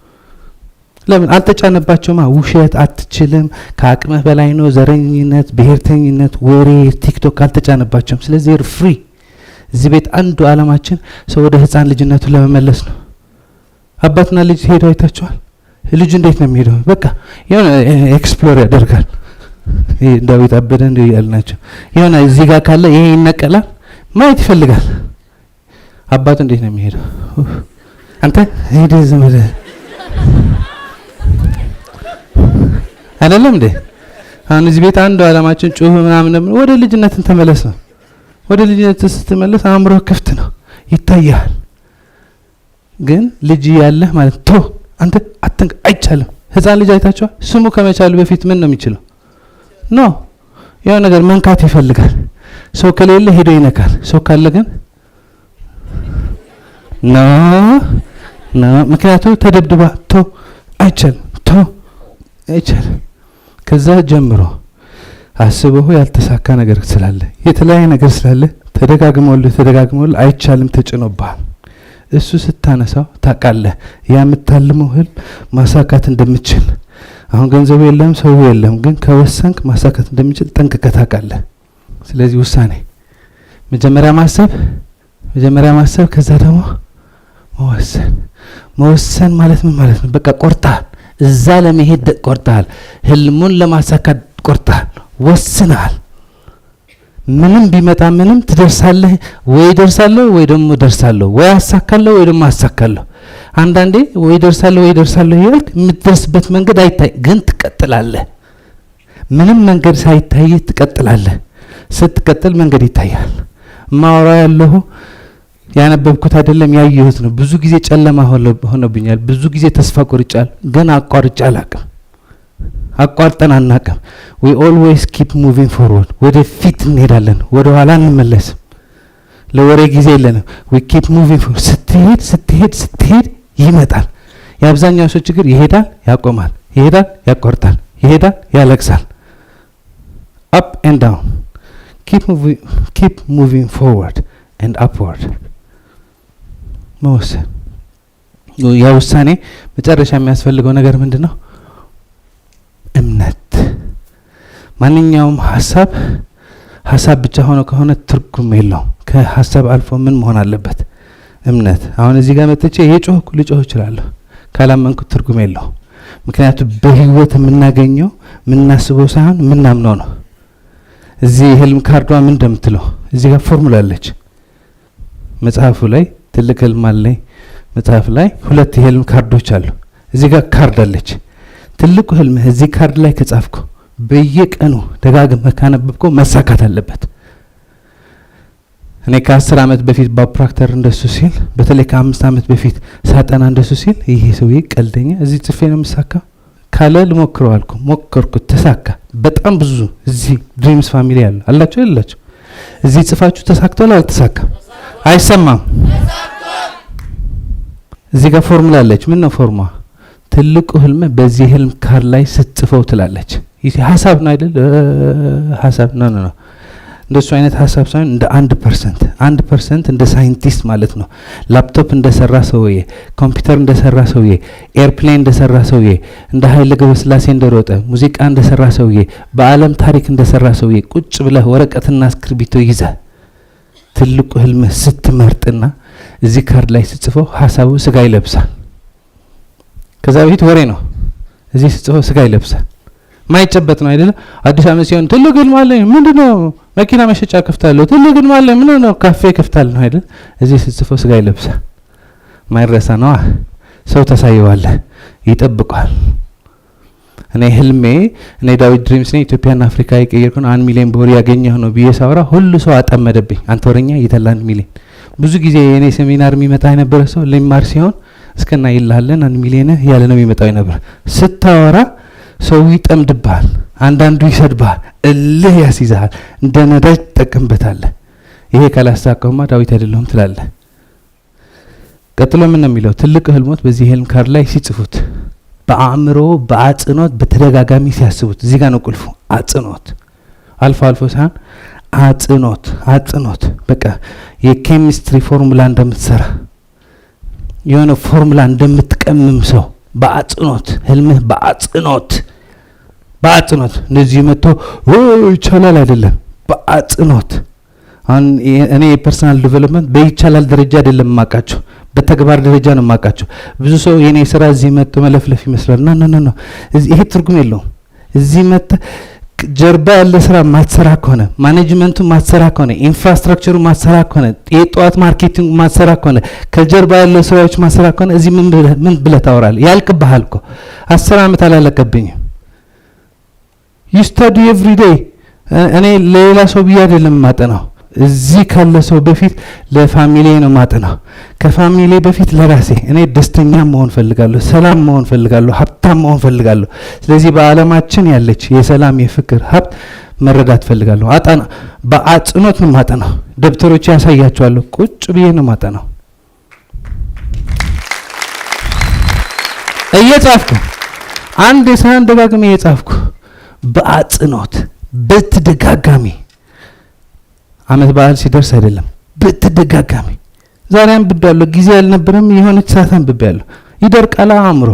ለምን አልተጫነባቸውማ? ውሸት አትችልም፣ ከአቅምህ በላይ ነው፣ ዘረኝነት፣ ብሔርተኝነት፣ ወሬ፣ ቲክቶክ አልተጫነባቸውም። ስለዚህ ፍሪ። እዚህ ቤት አንዱ አላማችን ሰው ወደ ህፃን ልጅነቱ ለመመለስ ነው። አባትና ልጅ ሄደው አይታችኋል? ልጁ እንዴት ነው የሚሄደው? በቃ የሆነ ኤክስፕሎር ያደርጋል። ይሄ ዳዊት አበደ እንደ ያልናቸው የሆነ እዚህ ጋር ካለ ይሄ ይነቀላል፣ ማየት ይፈልጋል። አባቱ እንዴት ነው የሚሄደው? አንተ ሄደ ዘመደ አይደለም እንዴ? አሁን እዚህ ቤት አንዱ አላማችን ጩህ ምናምን ወደ ልጅነትን ተመለስ ነው። ወደ ልጅነት ስትመለስ አእምሮ ክፍት ነው፣ ይታያል። ግን ልጅ ያለህ ማለት አንተ አትንቅ አይቻልም። ህፃን ልጅ አይታችኋል? ስሙ ከመቻሉ በፊት ምን ነው የሚችለው? ኖ የሆነ ነገር መንካት ይፈልጋል። ሰው ከሌለ ሄዶ ይነካል። ሰው ካለ ግን ኖ ምክንያቱም ተደብድባ አይቻልም አይቻልም። ከዛ ጀምሮ አስበው ያልተሳካ ነገር ስላለ የተለያየ ነገር ስላለ ተደጋግሞልህ አይቻልም ተጭኖብሃል። እሱ ስታነሳው ታውቃለህ የምታልመው ህልም ማሳካት እንደምትችል። አሁን ገንዘቡ የለም ሰው የለም፣ ግን ከወሰንክ ማሳካት እንደምትችል ጠንቅቀህ ታውቃለህ። ስለዚህ ውሳኔ መጀመሪያ ማሰብ ከዛ ደግሞ መወሰን ማለት ምን ማለት ነው? በቃ ቆርጠሃል። እዛ ለመሄድ ቆርጠሃል። ህልሙን ለማሳካት ቆርጠሃል፣ ወስነሃል። ምንም ቢመጣ ምንም ትደርሳለህ። ወይ ደርሳለሁ ወይ ደግሞ ደርሳለሁ፣ ወይ አሳካለሁ ወይ ደግሞ አሳካለሁ። አንዳንዴ ወይ ደርሳለሁ እያልክ የምትደርስበት መንገድ አይታይ፣ ግን ትቀጥላለህ። ምንም መንገድ ሳይታይ ትቀጥላለህ። ስትቀጥል መንገድ ይታያል። ማወራ ያለሁ ያነበብኩት አይደለም ያየሁት ነው። ብዙ ጊዜ ጨለማ ሆኖብኛል። ብዙ ጊዜ ተስፋ ቆርጫል፣ ግን አቋርጬ አላቅም። አቋርጠን አናቅም። we always keep moving forward። ወደ ፊት እንሄዳለን፣ ወደ ኋላ እንመለስም። ለወሬ ጊዜ የለንም። we keep moving forward። ስትሄድ ይመጣል። የአብዛኛው ሰው ችግር ይሄዳል፣ ያቆማል፣ ይሄዳል፣ ያቋርጣል፣ ይሄዳል፣ ያለቅሳል። up and down። keep moving forward and upward። መወሰን ያ ውሳኔ መጨረሻ የሚያስፈልገው ነገር ምንድነው? እምነት። ማንኛውም ሀሳብ ብቻ ሆኖ ከሆነ ትርጉም የለውም። ከሀሳብ አልፎ ምን መሆን አለበት? እምነት። አሁን እዚህ ጋር መጥቼ ልጮህ እችላለሁ፣ ካላመንኩት ትርጉም የለውም። ምክንያቱም በህይወት የምናገኘው የምናስበው ሳይሆን የምናምነው ነው። እዚህ ህልም ካርዷ ምን እንደምትለው እዚህ ጋር ፎርሙላ አለች መጽሐፉ ላይ። ትልቅ ህልም አለኝ መጽሐፍ ላይ 2 የህልም ካርዶች አሉ። እዚህ ጋር ካርድ አለች። ትልቁ ህልም እዚህ ካርድ ላይ ከጻፍኩ በየቀኑ ደጋግመህ ካነበብከው መሳካት አለበት። እኔ ከ10 ዓመት በፊት በፕራክተር እንደሱ ሲል፣ በተለይ ከ5 ዓመት በፊት ሳጠና እንደሱ ሲል ይሄ ሰውዬ ቀልደኛ እዚህ ጽፌ ነው የምሳካው ካለ ልሞክረው አልኩ። ሞከርኩት፣ ተሳካ። በጣም ብዙ እዚህ ድሪምስ ፋሚሊ አላችሁ የላችሁ? እዚህ ጽፋችሁ ተሳክቷል አልተሳካም? አይሰማም። እዚህ ጋር ፎርሙላ አለች። ምን ነው ፎርሙላ? ትልቁ ህልም በዚህ ህልም ካርድ ላይ ስትጽፈው ትላለች። ይሄ ሀሳብ ነው አይደል? ሀሳብ ነው። እንደሱ አይነት ሀሳብ ሳይሆን እንደ 1% እንደ ሳይንቲስት ማለት ነው። ላፕቶፕ እንደሰራ ሰውዬ፣ ኮምፒውተር እንደሰራ ሰውዬ፣ ኤርፕሌን እንደሰራ ሰውዬ፣ እንደ ኃይለ ገብረስላሴ እንደሮጠ፣ ሙዚቃ እንደሰራ ሰውዬ፣ በዓለም ታሪክ እንደሰራ ሰውዬ ቁጭ ብለህ ወረቀትና እስክሪብቶ ይዘህ ትልቁ ህልም ስትመርጥና እዚህ ካርድ ላይ ስትጽፈው ሀሳቡ ስጋ ይለብሳል። ከዛ በፊት ወሬ ነው። እዚህ ስትጽፈው ስጋ ይለብሳል። ማይጨበጥ ነው አይደለ? አዲስ አመት ሲሆን ትልቅ ህልም አለኝ፣ ምንድነው? መኪና መሸጫ ከፍታለሁ። ትልቅ ህልም አለኝ፣ ምንድነው? ካፌ ከፍታለሁ ነው አይደል? እዚህ ስትጽፈው ስጋ ይለብሳል። ማይረሳ ነው። ሰው ተሳየዋለህ፣ ይጠብቀዋል። እኔ ዳዊት ድሪምስ ነኝ። ኢትዮጵያና አፍሪካ የቀየርኩን 1 ሚሊዮን በወር ያገኘሁ ነው ብዬ ሳወራ ሁሉ ሰው አጠመደብኝ። አንተ ወረኛ ይተላ 1 ሚሊዮን። ብዙ ጊዜ የኔ ሴሚናር የሚመጣ የነበረ ሰው ሊማር ሲሆን እስከና ይልሃለን 1 ሚሊዮን ያለ ነው የሚመጣው ነበር። ስታወራ ሰው ይጠምድብሃል፣ አንዳንዱ ይሰድብሃል፣ እልህ ያስይዝሃል፣ እንደ ነዳጅ ትጠቀምበታለህ። ይሄ ካላሳካውማ ዳዊት አይደለሁም ትላለህ። ቀጥሎ ምን ነው የሚለው? ትልቅ ህልሞት በዚህ ህልም ካርድ ላይ ሲጽፉት በአእምሮ በአጽኖት በተደጋጋሚ ሲያስቡት፣ እዚህ ጋር ነው ቁልፉ። አጽኖት አልፎ አልፎ ሳይሆን አጽኖት በቃ የኬሚስትሪ ፎርሙላ እንደምትሰራ የሆነ ፎርሙላ እንደምትቀምም ሰው በአጽኖት ህልምህ በአጽኖት እንደዚህ መጥቶ ይቻላል አይደለም፣ በአጽኖት አሁን እኔ የፐርሰናል ዲቨሎፕመንት በይቻላል ደረጃ አይደለም ማቃቸው፣ በተግባር ደረጃ ነው ማቃቸው። ብዙ ሰው የኔ ስራ እዚህ መጥቶ መለፍለፍ ይመስላል። ኖ ይሄ ትርጉም የለውም። እዚህ መጥቶ ጀርባ ያለ ስራ ማትሰራ ከሆነ፣ ማኔጅመንቱ ማትሰራ ከሆነ፣ ኢንፍራስትራክቸሩ ማትሰራ ከሆነ፣ የጠዋት ማርኬቲንግ ማትሰራ ከሆነ፣ ከጀርባ ያለ ስራዎች ማትሰራ ከሆነ እዚህ ምን ብለህ ታወራለህ? ያልቅብሃል እኮ 10 አመት አላለቀብኝም። you study every day። እኔ ሌላ ሰው ብዬ አይደለም ማጠናው፣ እዚህ ካለ ሰው በፊት ለፋሚሊ ነው ማጠናው፣ ከፋሚሊ በፊት ለራሴ። እኔ ደስተኛ መሆን ፈልጋለሁ፣ ሰላም መሆን ፈልጋለሁ፣ ሀብታም መሆን ፈልጋለሁ። ስለዚህ በአለማችን ያለች የሰላም የፍቅር ሀብት መረዳት ፈልጋለሁ። አጠና በአጽኖት ነው ማጠናው። ደብተሮች ያሳያቸዋለሁ፣ ቁጭ ብዬ ነው ማጠናው። እየጻፍኩ አንድ የሳን ደጋግሜ እየጻፍኩ በአጽኖት በተደጋጋሚ አመት በዓል ሲደርስ አይደለም፣ በተደጋጋሚ ዛሬ አንብቤያለሁ፣ ጊዜ አልነበረም፣ የሆነች ሰዓት አንብቤያለሁ። ይደርቃል አእምሮ።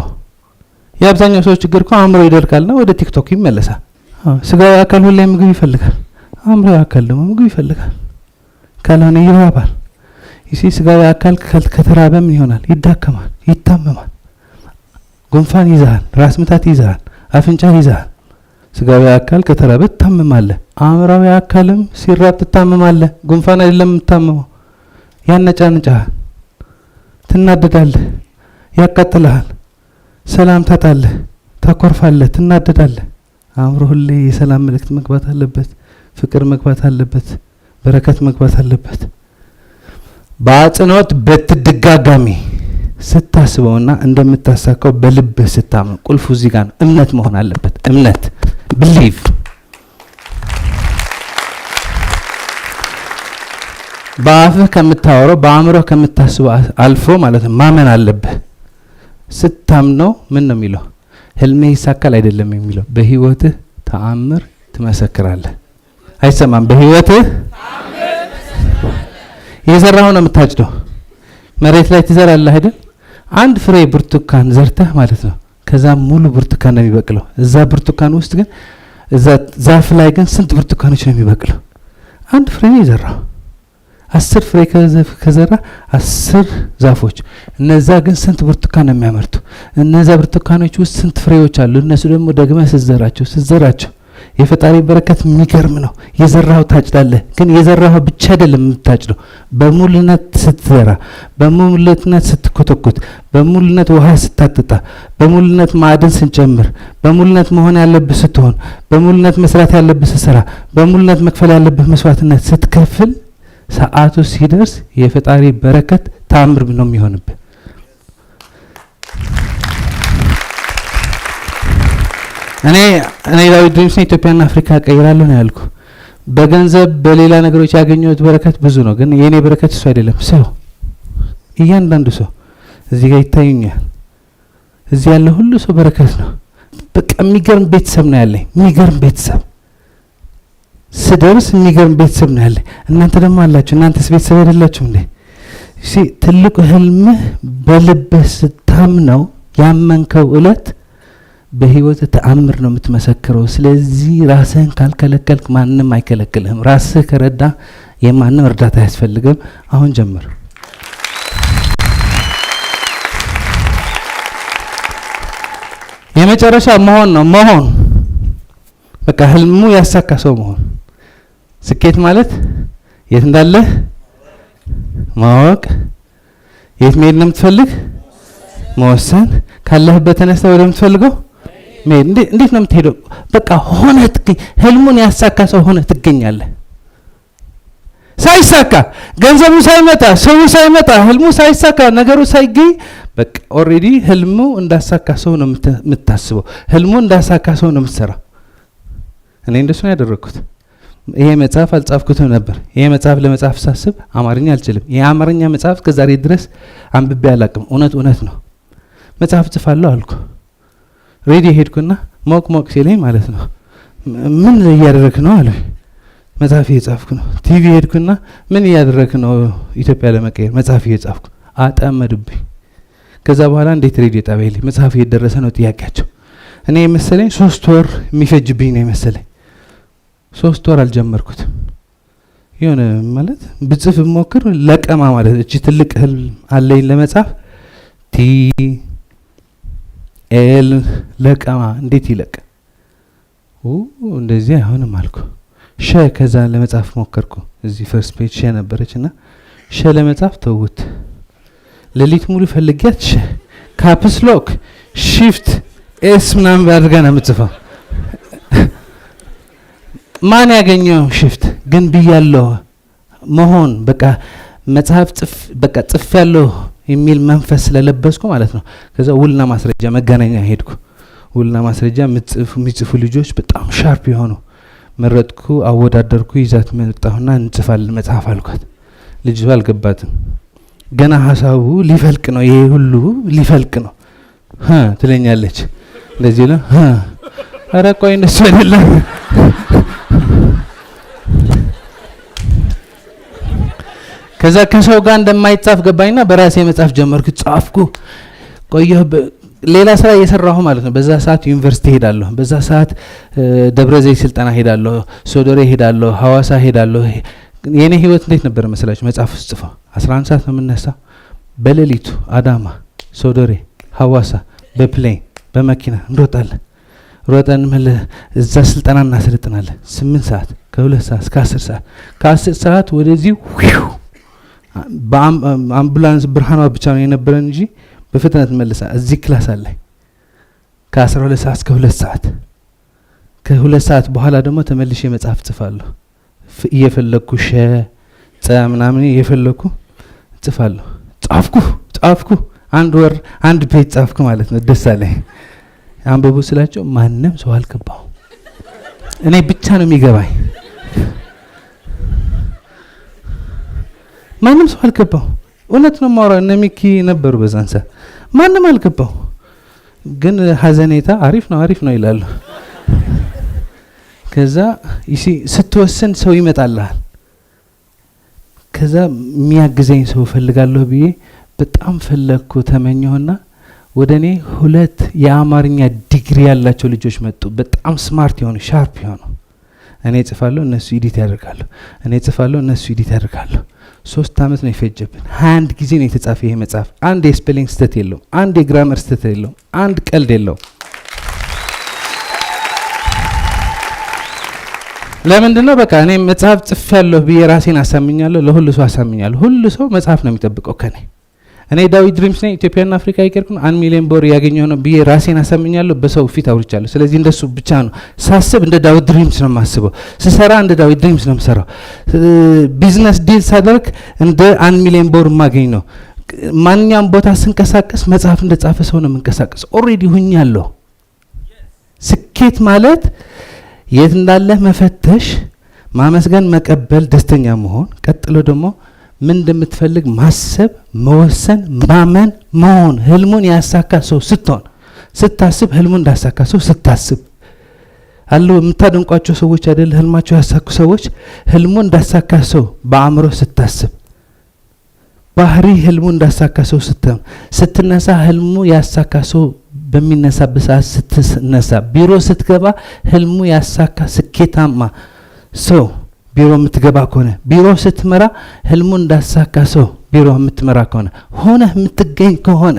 የአብዛኛው ሰዎች ችግር እኮ አእምሮ ይደርቃልና ወደ ቲክቶክ ይመለሳል። ስጋዊ አካል ሁሌ ምግብ ይፈልጋል፣ አእምሮ አካል ደግሞ ምግብ ይፈልጋል። ካልሆነ ይራባል። ይሲ ስጋዊ አካል ከተራበ ምን ይሆናል? ይዳከማል፣ ይታመማል። ጉንፋን ይዛል፣ ራስ ምታት ይዛል፣ አፍንጫ ይዛል። ስጋዊ አካል ከተራበ ትታመማለህ። አእምሮዊ አካልም ሲራብ ትታመማለህ። ጉንፋን አይደለም የምታመመው፣ ያነጫንጫሃል፣ ትናደዳለህ፣ ያቃጥልሃል፣ ሰላም ታጣለህ፣ ታኮርፋለህ፣ ትናደዳለህ። አእምሮ ሁሌ የሰላም መልእክት መግባት አለበት፣ ፍቅር መግባት አለበት፣ በረከት መግባት አለበት። በአጽንኦት በተደጋጋሚ ስታስበውና እንደምታሳካው በልብህ ስታምን፣ ቁልፉ እዚህ ጋር ነው። እምነት መሆን አለበት። እምነት believe። በአፍህ ከምታወራው በአእምሮህ ከምታስበው አልፎ ማለት ነው ማመን አለብህ። ስታምነው ምን ነው የሚለው? ህልምህ ይሳካል አይደለም የሚለው፣ በህይወትህ ተአምር ትመሰክራለህ። አይሰማም? በህይወትህ የዘራኸው ነው የምታጭደው። መሬት ላይ ትዘራለህ አይደል? አንድ ፍሬ ብርቱካን ዘርተህ ማለት ነው፣ ከዛ ሙሉ ብርቱካን ነው የሚበቅለው። እዛ ብርቱካን ውስጥ ግን እዛ ዛፍ ላይ ግን ስንት ብርቱካኖች ነው የሚበቅለው? አንድ ፍሬ ነው የዘራው። 10 ፍሬ ከዘራ 10 ዛፎች። እነዛ ግን ስንት ብርቱካን ነው የሚያመርቱ? እነዛ ብርቱካኖች ውስጥ ስንት ፍሬዎች አሉ? እነሱ ደግሞ ደግመህ ስትዘራቸው የፈጣሪ በረከት የሚገርም ነው። የዘራው ታጭዳለህ። ግን የዘራው ብቻ አይደለም የምታጭደው። በሙሉነት ስትዘራ፣ በሙሉነት ስትኮተኩት፣ በሙሉነት ውሃ ስታጠጣ፣ በሙሉነት ማዕድን ስንጨምር፣ በሙሉነት መሆን ያለብህ ስትሆን፣ በሙሉነት መስራት ያለብህ ስትሰራ፣ በሙሉነት መክፈል ያለብህ መስዋዕትነት ስትከፍል፣ ሰዓቱ ሲደርስ የፈጣሪ በረከት ተአምር ነው የሚሆንብህ። እኔ ዳዊት ድሪምስ ኢትዮጵያና አፍሪካ ቀይራለሁ ነው ያልኩ። በገንዘብ በሌላ ነገሮች ያገኘሁት በረከት ብዙ ነው፣ ግን የኔ በረከት እሱ አይደለም። ሰው እያንዳንዱ ሰው እዚህ ጋር ይታዩኛል። እዚህ ያለ ሁሉ ሰው በረከት ነው። በቃ የሚገርም ቤተሰብ ነው ያለኝ። የሚገርም ቤተሰብ ስደርስ የሚገርም ቤተሰብ ነው ያለኝ። እናንተ ደግሞ አላችሁ። እናንተስ ቤተሰብ አይደላችሁም እንዴ? እሺ፣ ትልቁ ህልምህ በልብህ ስታምነው ያመንከው እለት በህይወት ተአምር ነው የምትመሰክረው። ስለዚህ ራስህን ካልከለከልክ ማንም አይከለክልህም። ራስህ ከረዳ የማንም እርዳታ አያስፈልግም። አሁን ጀምር። የመጨረሻ መሆን ነው። መሆን በቃ ህልሙ ያሳካ ሰው መሆን። ስኬት ማለት የት እንዳለህ ማወቅ፣ የት መሄድ ነው የምትፈልግ መወሰን፣ ካለህበት ተነስተህ ወደምትፈልገው እንዴት ነው የምትሄደው? በቃ ሆነ ህልሙን ያሳካ ሰው ሆነ ትገኛለህ። ሳይሳካ ገንዘቡ ሳይመጣ ሰው ሳይመጣ ህልሙ ሳይሳካ ነገሩ ሳይገኝ በቃ ኦሬዲ ህልሙ እንዳሳካ ሰው ነው የምታስበው። ህልሙ እንዳሳካ ሰው ነው የምትሰራው። እኔ እንደሱ ነው ያደረኩት። ይሄ መጽሐፍ አልጻፍኩትም ነበር። ይሄ መጽሐፍ ለመጻፍ ሳስብ አማርኛ አልችልም። የአማርኛ መጽሐፍ ከዛሬ ድረስ አንብቤ አላቅም። እውነት ነው። መጽሐፍ ጽፋለሁ አልኩ። ሬዲ ሄድኩና ሞቅ ሲለኝ ማለት ነው ምን እያደረክ ነው አለ። መጽሐፍ እየጻፍኩ ነው። ቲቪ ሄድኩና ምን እያደረክ ነው? ኢትዮጵያ ለመቀየር መጽሐፍ እየጻፍኩ። አጠመዱብኝ። ከዛ በኋላ እንዴት ሬዲዮ ጣቢያ ላይ መጽሐፍ እየደረሰ ነው ጥያቄያቸው። እኔ የመሰለኝ 3 ወር የሚፈጅብኝ ነው የመሰለኝ። 3 ወር አልጀመርኩትም። የሆነ ማለት ብጽፍ ሞክር ለቀማ ማለት እቺ ትልቅ ህልም አለኝ ለመጻፍ ቲ ኤል ለቀማ እንዴት ይለቅ እንደዚህ አይሆንም አልኩ። ሸ ከዛ ለመጻፍ ሞከርኩ። እዚህ ፈርስት ፔጅ ሸ ነበረችና ሸ ለመጻፍ ተውት። ሌሊት ሙሉ ፈልጊያት ሸ ካፕስ ሎክ ሺፍት ኤስ ምናምን አድርጋ ነው የምጽፈው። ማን ያገኘው ሽፍት ግን ብያለሁ መሆን በቃ መጽሐፍ ጽፍ ያለው የሚል መንፈስ ስለለበስኩ ማለት ነው። ከዛ ውልና ማስረጃ መገናኛ ሄድኩ። ውልና ማስረጃ የሚጽፉ ልጆች በጣም ሻርፕ የሆኑ መረጥኩ፣ አወዳደርኩ፣ ይዛት መጣሁና እንጽፋለን መጽሐፍ አልኳት። ልጅቷ አልገባትም። ገና ሀሳቡ ሊፈልቅ ነው፣ ይሄ ሁሉ ሊፈልቅ ነው ትለኛለች። እንደዚህ ነው ኧረ ቆይ እነሱ አይደለም። ከዛ ከሰው ጋር እንደማይጻፍ ገባኝና በራሴ መጻፍ ጀመርኩ። ጻፍኩ ቆየሁ። ሌላ ስራ እየሰራሁ ማለት ነው። በዛ ሰዓት ዩኒቨርሲቲ ሄዳለሁ፣ በዛ ሰዓት ደብረ ዘይት ስልጠና ሄዳለሁ፣ ሶዶሬ ሄዳለሁ፣ ሐዋሳ ሄዳለሁ። የኔ ህይወት እንዴት ነበር መሰላችሁ? መጽሐፍ ውስጥ ጽፈው 11 ሰዓት ነው የምነሳው። በሌሊቱ አዳማ፣ ሶዶሬ፣ ሐዋሳ በፕሌን በመኪና እንሮጣለን። ሮጠን እዛ ስልጠና እናሰልጥናለን። 8 ሰዓት ከ2 ሰዓት እስከ 10 ሰዓት ከ10 ሰዓት ወደዚህ በአምቡላንስ ብርሃኗ ብቻ ነው የነበረን እንጂ በፍጥነት መልሳ እዚህ ክላስ አለ። ከ12 ሰዓት እስከ 2 ሰዓት ከ2 ሰዓት በኋላ ደግሞ ተመልሼ መጽሐፍ ጽፋለሁ። እየፈለኩ ምናምን እየፈለኩ ጽፋለሁ። ጻፍኩ 1 ወር 1 ፔጅ ጻፍኩ ማለት ነው። ደስ አለኝ። አንብቡ ስላቸው ማንም ሰው አልገባው፣ እኔ ብቻ ነው የሚገባኝ። ማንም ሰው አልገባው። እውነት ነው ማውራ። እነ ሚኪ ነበሩ በዛን ሰዓት። ማንም አልገባው። ግን ሀዘኔታ አሪፍ ነው ይላሉ። ከዛ ስትወስን ሰው ይመጣልሃል። ከዛ የሚያግዘኝ ሰው ፈልጋለሁ ብዬ በጣም ፈለግኩ፣ ተመኘሁና ወደ እኔ 2 የአማርኛ ዲግሪ ያላቸው ልጆች መጡ። በጣም ስማርት የሆኑ ሻርፕ የሆኑ። እኔ ጽፋለሁ፣ እነሱ ኤዲት ያደርጋሉ። እኔ ጽፋለሁ፣ እነሱ ኤዲት ያደርጋሉ። 3 አመት ነው የፈጀብን። 21 ጊዜ ነው የተጻፈ ይሄ መጽሐፍ። አንድ የስፔሊንግ ስህተት የለውም፣ አንድ የግራመር ስህተት የለውም፣ አንድ ቀልድ የለውም። ለምንድነው? በቃ እኔ መጽሐፍ ጽፌያለሁ ብዬ ራሴን አሳምኛለሁ፣ ለሁሉ ሰው አሳምኛለሁ። ሁሉ ሰው መጽሐፍ ነው የሚጠብቀው ከኔ። እኔ ዳዊት ድሪምስ ነኝ፣ ኢትዮጵያና አፍሪካ ይቀርኩን 1 ሚሊዮን ብር ያገኘው ነው ብዬ ራሴን አሳምኛለሁ። በሰው ፊት አውርቻለሁ። ስለዚህ እንደሱ ብቻ ነው ሳስብ፣ እንደ ዳዊት ድሪምስ ነው የማስበው። ስሰራ እንደ ዳዊት ድሪምስ ነው የምሰራው። ቢዝነስ ዲል ሳደርግ እንደ 1 ሚሊዮን ብር ማገኝ ነው። ማንኛውም ቦታ ስንቀሳቀስ መጽሐፍ እንደጻፈ ሰው ነው የምንቀሳቀስ። ኦልሬዲ ሁኛለሁ። ስኬት ማለት የት እንዳለህ መፈተሽ፣ ማመስገን፣ መቀበል፣ ደስተኛ መሆን፣ ቀጥሎ ደግሞ ምን እንደምትፈልግ ማሰብ፣ መወሰን፣ ማመን፣ መሆን። ህልሙን ያሳካ ሰው ስትሆን፣ ስታስብ፣ ህልሙን እንዳሳካ ሰው ስታስብ አሉ። የምታደንቋቸው ሰዎች አይደል ህልማቸው ያሳኩ ሰዎች። ህልሙን እንዳሳካ ሰው በአእምሮ ስታስብ፣ ባህሪ ህልሙን እንዳሳካ ሰው ስትነሳ፣ ህልሙ ያሳካ ሰው በሚነሳበት ሰዓት ስትነሳ፣ ቢሮ ስትገባ ህልሙ ያሳካ ስኬታማ ሰው ቢሮ የምትገባ ከሆነ፣ ቢሮ ስትመራ ህልሙ እንዳሳካ ሰው ቢሮ የምትመራ ከሆነ፣ ሆነ የምትገኝ ከሆነ፣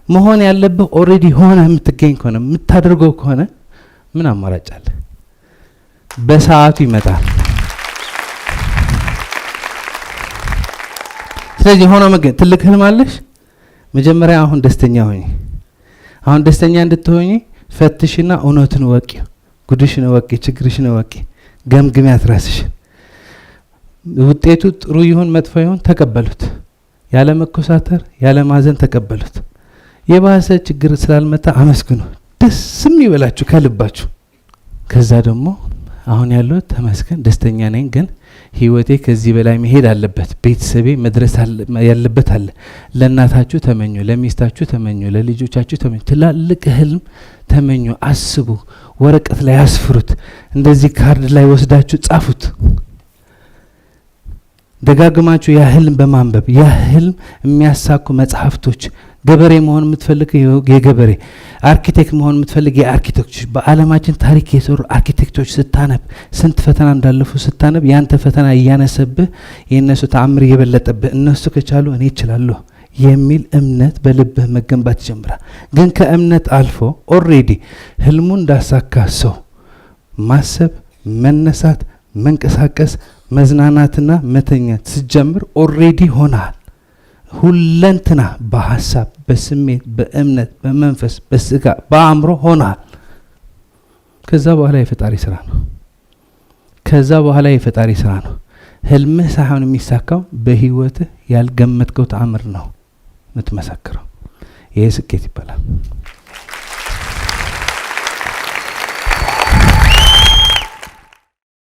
መሆን ያለብህ ኦልሬዲ ሆነ የምትገኝ ከሆነ፣ የምታደርገው ከሆነ ምን አማራጭ አለ? በሰዓቱ ይመጣል። ስለዚህ ሆኖ መገኘት። ትልቅ ህልም አለሽ? መጀመሪያ አሁን ደስተኛ ሆኚ። አሁን ደስተኛ እንድትሆኚ ፈትሽና እውነቱን ወቂ፣ ጉድሽን ወቂ፣ ችግርሽን ወቂ፣ ገምግሚያት ራስሽን። ውጤቱ ጥሩ ይሁን መጥፎ ይሁን ተቀበሉት። ያለ መኮሳተር ያለ ማዘን ተቀበሉት። የባሰ ችግር ስላልመጣ አመስግኑ። ደስም ይበላችሁ ከልባችሁ። ከዛ ደግሞ አሁን ያለው ተመስገን ደስተኛ ነኝ፣ ግን ህይወቴ ከዚህ በላይ መሄድ አለበት፣ ቤተሰቤ መድረስ ያለበት አለ። ለእናታችሁ ተመኙ፣ ለሚስታችሁ ተመኙ፣ ለልጆቻችሁ ተመኙ። ትላልቅ ህልም ተመኙ፣ አስቡ፣ ወረቀት ላይ አስፍሩት፣ እንደዚህ ካርድ ላይ ወስዳችሁ ጻፉት። ደጋግማችሁ ያ ህልም በማንበብ ያ ህልም የሚያሳኩ መጽሐፍቶች ገበሬ መሆን የምትፈልግ የገበሬ አርኪቴክት መሆን የምትፈልግ የአርኪቴክቶች በአለማችን ታሪክ የሰሩ አርኪቴክቶች ስታነብ ስንት ፈተና እንዳለፉ ስታነብ ያንተ ፈተና እያነሰብህ የእነሱ ተአምር እየበለጠብህ እነሱ ከቻሉ እኔ እችላለሁ የሚል እምነት በልብህ መገንባት ይጀምራል። ግን ከእምነት አልፎ ኦልሬዲ ህልሙን እንዳሳካ ሰው ማሰብ፣ መነሳት፣ መንቀሳቀስ፣ መዝናናትና መተኛት ስጀምር ኦልሬዲ ሆናል። ሁለንትና በሐሳብ፣ በስሜት፣ በእምነት፣ በመንፈስ፣ በስጋ፣ በአእምሮ ሆናል። ከዛ በኋላ የፈጣሪ ስራ ነው። ከዛ በኋላ የፈጣሪ ስራ ነው። ህልምህ ሳይሆን የሚሳካው በህይወትህ ያልገመትከው ተአምር ነው የምትመሰክረው። ይሄ ስኬት ይባላል።